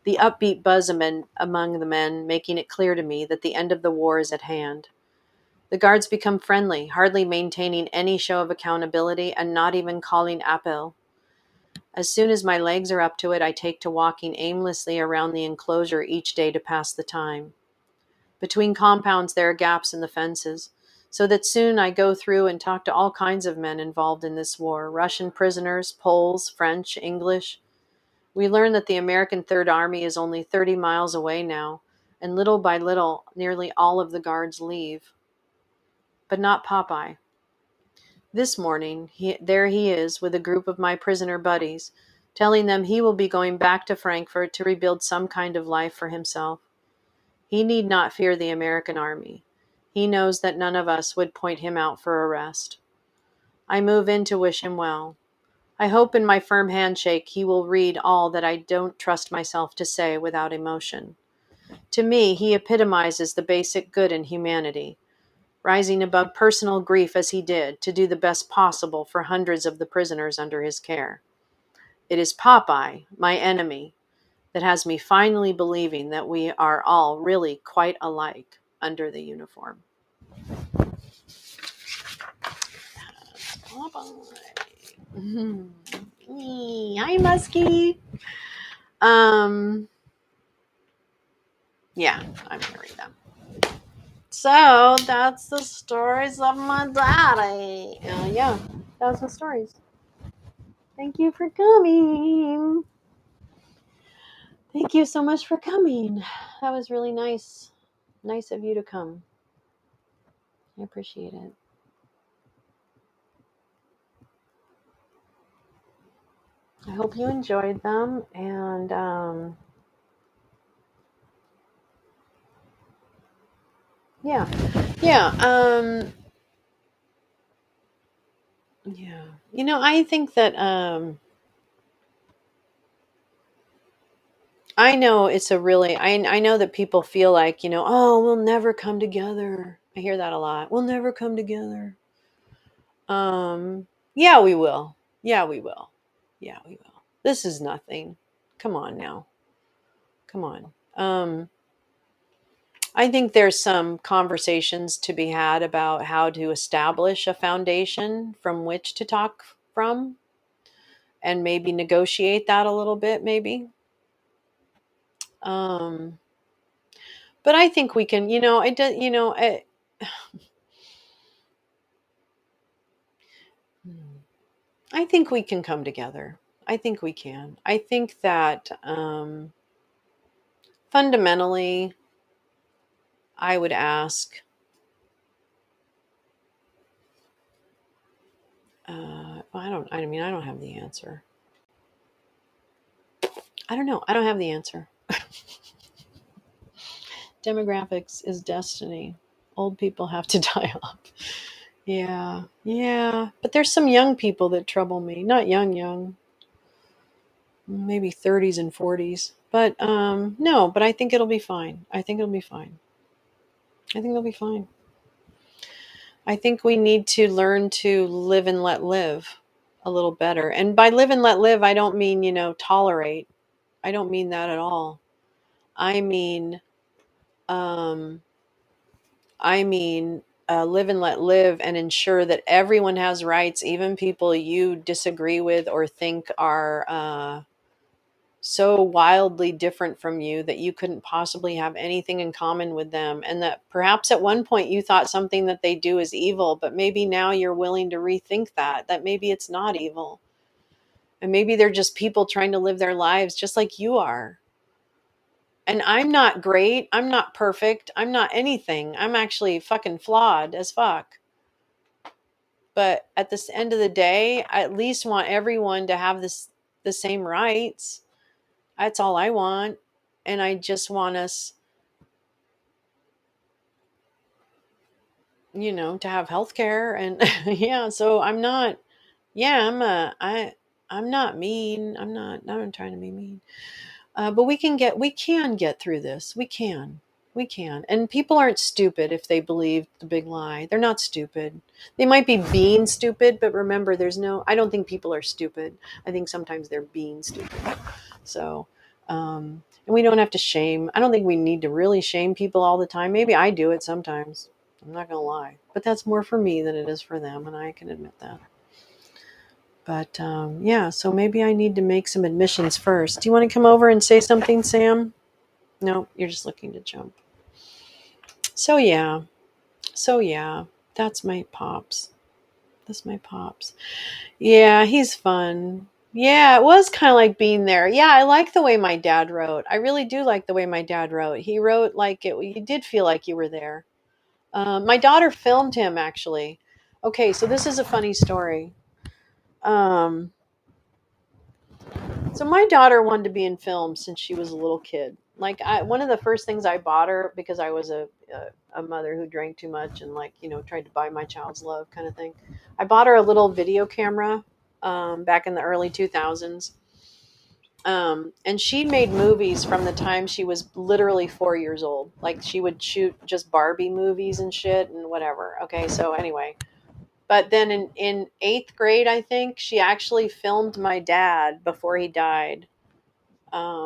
[SPEAKER 2] The upbeat buzz among the men making it clear to me that the end of the war is at hand. The guards become friendly, hardly maintaining any show of accountability and not even calling appel. As soon as my legs are up to it, I take to walking aimlessly around the enclosure each day to pass the time. Between compounds there are gaps in the fences, so that soon I go through and talk to all kinds of men involved in this war, Russian prisoners, Poles, French, English. We learn that the American Third Army is only 30 miles away now, and little by little, nearly all of the guards leave. But not Popeye. This morning, there he is with a group of my prisoner buddies, telling them he will be going back to Frankfurt to rebuild some kind of life for himself. He need not fear the American army. He knows that none of us would point him out for arrest. I move in to wish him well. I hope in my firm handshake he will read all that I don't trust myself to say without emotion. To me, he epitomizes the basic good in humanity, rising above personal grief as he did to do the best possible for hundreds of the prisoners under his care. It is Popeye, my enemy, that has me finally believing that we are all really quite alike under the uniform. Popeye. Hi, Muskie. Um, yeah, I'm gonna read them. So that's the stories of my daddy. Yeah, that's the stories. Thank you for coming. Thank you so much for coming. That was really nice. Nice of you to come. I appreciate it. I hope you enjoyed them. And yeah, yeah, yeah. I think that I know it's a really, I know that people feel like, oh, we'll never come together. I hear that a lot. We'll never come together. Yeah, we will. Yeah, we will. Yeah, we will. This is nothing. Come on now. Come on. I think there's some conversations to be had about how to establish a foundation from which to talk from and maybe negotiate that a little bit, maybe. Um, but I think we can, I do, I think we can come together. I think we can. I think that fundamentally, I would ask, I mean, I don't have the answer. I don't know. I don't have the answer. Demographics is destiny. Old people have to die off. Yeah. Yeah. But there's some young people that trouble me. Not young, maybe 30s and 40s. But no, but I think it'll be fine. I think it'll be fine. I think it'll be fine. I think we need to learn to live and let live a little better. And by live and let live, I don't mean, tolerate. I don't mean that at all. I mean, um, I mean, live and let live and ensure that everyone has rights, even people you disagree with or think are so wildly different from you that you couldn't possibly have anything in common with them. And that perhaps at one point you thought something that they do is evil, but maybe now you're willing to rethink that maybe it's not evil. And maybe they're just people trying to live their lives just like you are. And I'm not great. I'm not perfect. I'm not anything. I'm actually fucking flawed as fuck. But at this end of the day, I at least want everyone to have the same rights. That's all I want. And I just want us, to have health care and yeah, so I'm not yeah, I'm not mean. I'm trying to be mean. But we can get through this. We can. And people aren't stupid if they believe the big lie. They're not stupid. They might be being stupid, but remember, I don't think people are stupid. I think sometimes they're being stupid. So, and we don't have to shame. I don't think we need to really shame people all the time. Maybe I do it sometimes. I'm not going to lie. But that's more for me than it is for them. And I can admit that. But yeah, so maybe I need to make some admissions first. Do you want to come over and say something, Sam? No, you're just looking to jump. So yeah, that's my pops. That's my pops. Yeah, he's fun. Yeah, it was kind of like being there. Yeah, I like the way my dad wrote. I really do like the way my dad wrote. He wrote like it. You did feel like you were there. My daughter filmed him actually. Okay, so this is a funny story. Um, So my daughter wanted to be in film since she was a little kid. One of the first things I bought her, because I was a mother who drank too much and tried to buy my child's love kind of thing. I bought her a little video camera back in the early 2000s. And she made movies from the time she was literally 4 years old. Like she would shoot just Barbie movies and shit and whatever. Okay, so anyway, but then in eighth grade, I think, she actually filmed my dad before he died.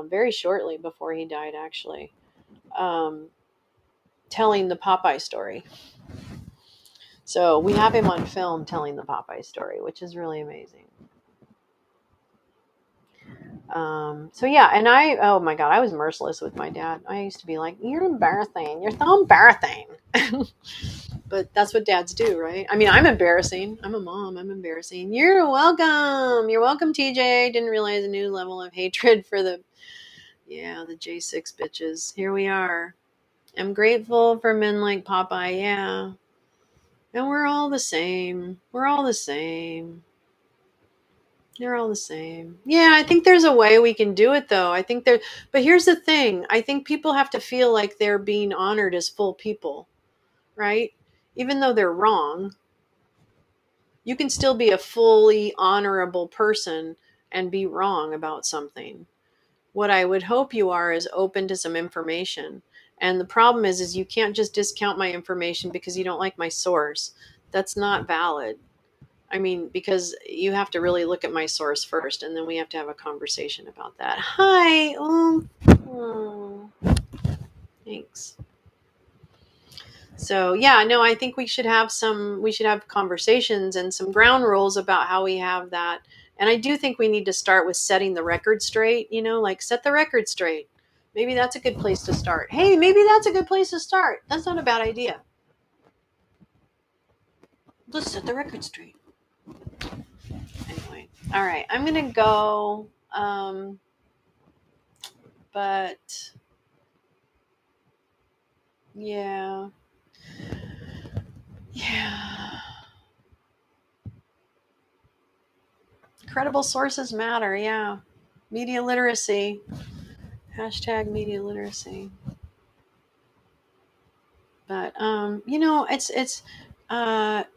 [SPEAKER 2] Very shortly before he died, actually, um, telling the Popeye story. So we have him on film telling the Popeye story, which is really amazing. So yeah, and oh my God, I was merciless with my dad. I used to be like, "You're embarrassing. You're so embarrassing." But that's what dads do, right? I mean, I'm embarrassing. I'm a mom. I'm embarrassing. You're welcome. You're welcome, TJ. Didn't realize a new level of hatred for the J6 bitches. Here we are. I'm grateful for men like Popeye. Yeah. And we're all the same. We're all the same. They're all the same. Yeah, I think there's a way we can do it though. But here's the thing. I think people have to feel like they're being honored as full people, right? Even though they're wrong, you can still be a fully honorable person and be wrong about something. What I would hope you are is open to some information. And the problem is you can't just discount my information because you don't like my source. That's not valid. I mean, because you have to really look at my source first, and then we have to have a conversation about that. Hi. Oh, thanks. So yeah, no, I think we should have conversations and some ground rules about how we have that. And I do think we need to start with setting the record straight, like set the record straight. Maybe that's a good place to start. Hey, maybe that's a good place to start. That's not a bad idea. Let's set the record straight. Anyway. All right, I'm gonna go. But yeah, yeah. Credible sources matter. Yeah, media literacy. Hashtag media literacy. But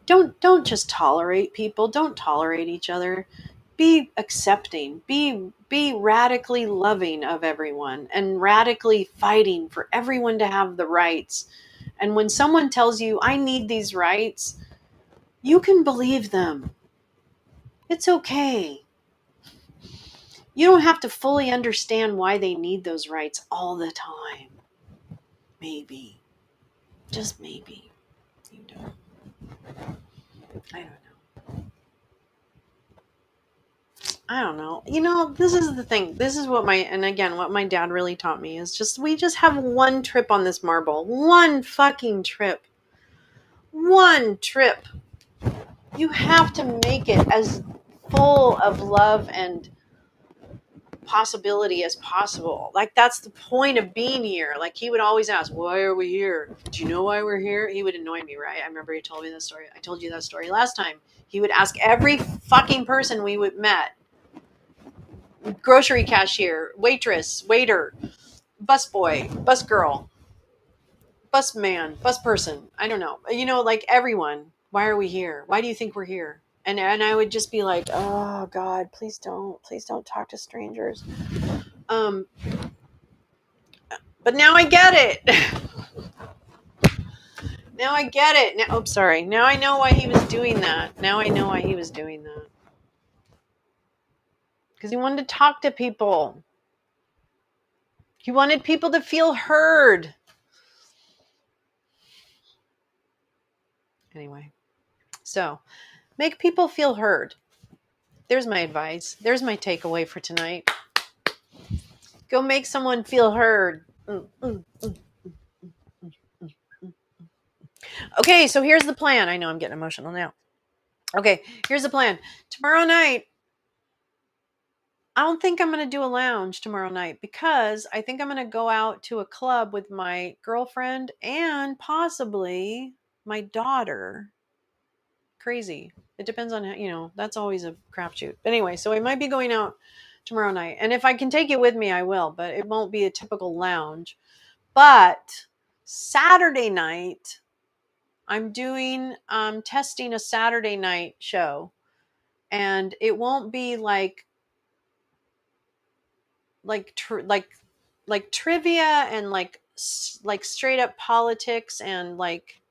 [SPEAKER 2] don't just tolerate people. Don't tolerate each other. Be accepting. Be radically loving of everyone and radically fighting for everyone to have the rights. And when someone tells you, I need these rights, you can believe them. It's okay. You don't have to fully understand why they need those rights all the time. Maybe. Just maybe. You don't. I don't know. I don't know. This is the thing. This is what what my dad really taught me is we just have one trip on this marble. One fucking trip. One trip. You have to make it as full of love and possibility as possible. Like, that's the point of being here. Like, he would always ask, why are we here? Do you know why we're here? He would annoy me, right? I remember he told me this story. I told you that story last time. He would ask every fucking person we would met, grocery cashier, waitress, waiter, busboy, bus girl, bus man, bus person, I don't know, like everyone, why are we here? Why do you think we're here? And I would just be like, oh God, please don't talk to strangers. But now I get it. Now I get it. Now, sorry. Now I know why he was doing that. Now I know why he was doing that. Because he wanted to talk to people. He wanted people to feel heard. Anyway, so make people feel heard. There's my advice. There's my takeaway for tonight. Go make someone feel heard. Okay, so here's the plan. I know I'm getting emotional now. Okay, here's the plan. Tomorrow night, I don't think I'm going to do a lounge tomorrow night because I think I'm going to go out to a club with my girlfriend and possibly my daughter. Crazy. It depends on how, that's always a crapshoot. But anyway, so I might be going out tomorrow night. And if I can take it with me, I will, but it won't be a typical lounge. But Saturday night, I'm doing testing a Saturday night show. And it won't be like trivia and like straight up politics and like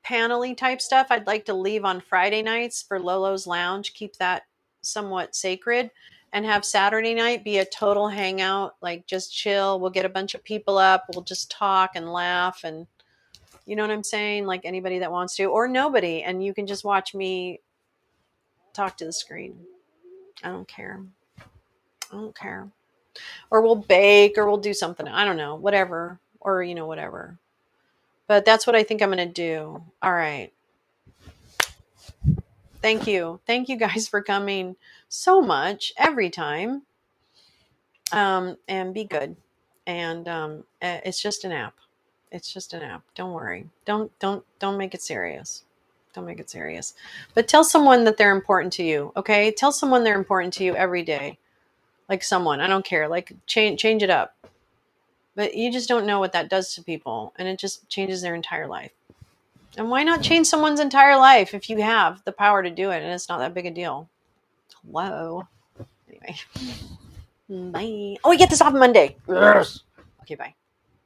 [SPEAKER 2] panel-y type stuff. I'd like to leave on Friday nights for Lolo's Lounge, keep that somewhat sacred, and have Saturday night be a total hangout, like just chill. We'll get a bunch of people up, we'll just talk and laugh, and you know what I'm saying? Like anybody that wants to, or nobody, and you can just watch me talk to the screen. I don't care. Or we'll bake or we'll do something. I don't know, whatever. Or, whatever. But that's what I think I'm going to do. All right. Thank you. Thank you guys for coming so much every time. And be good. And it's just an app. It's just an app. Don't worry. Don't make it serious. Don't make it serious. But tell someone that they're important to you. Okay? Tell someone they're important to you every day. Like someone, I don't care. Like change it up. But you just don't know what that does to people, and it just changes their entire life. And why not change someone's entire life if you have the power to do it and it's not that big a deal? Hello. Anyway. Bye. Oh, we get this off Monday. Yes. Okay, bye.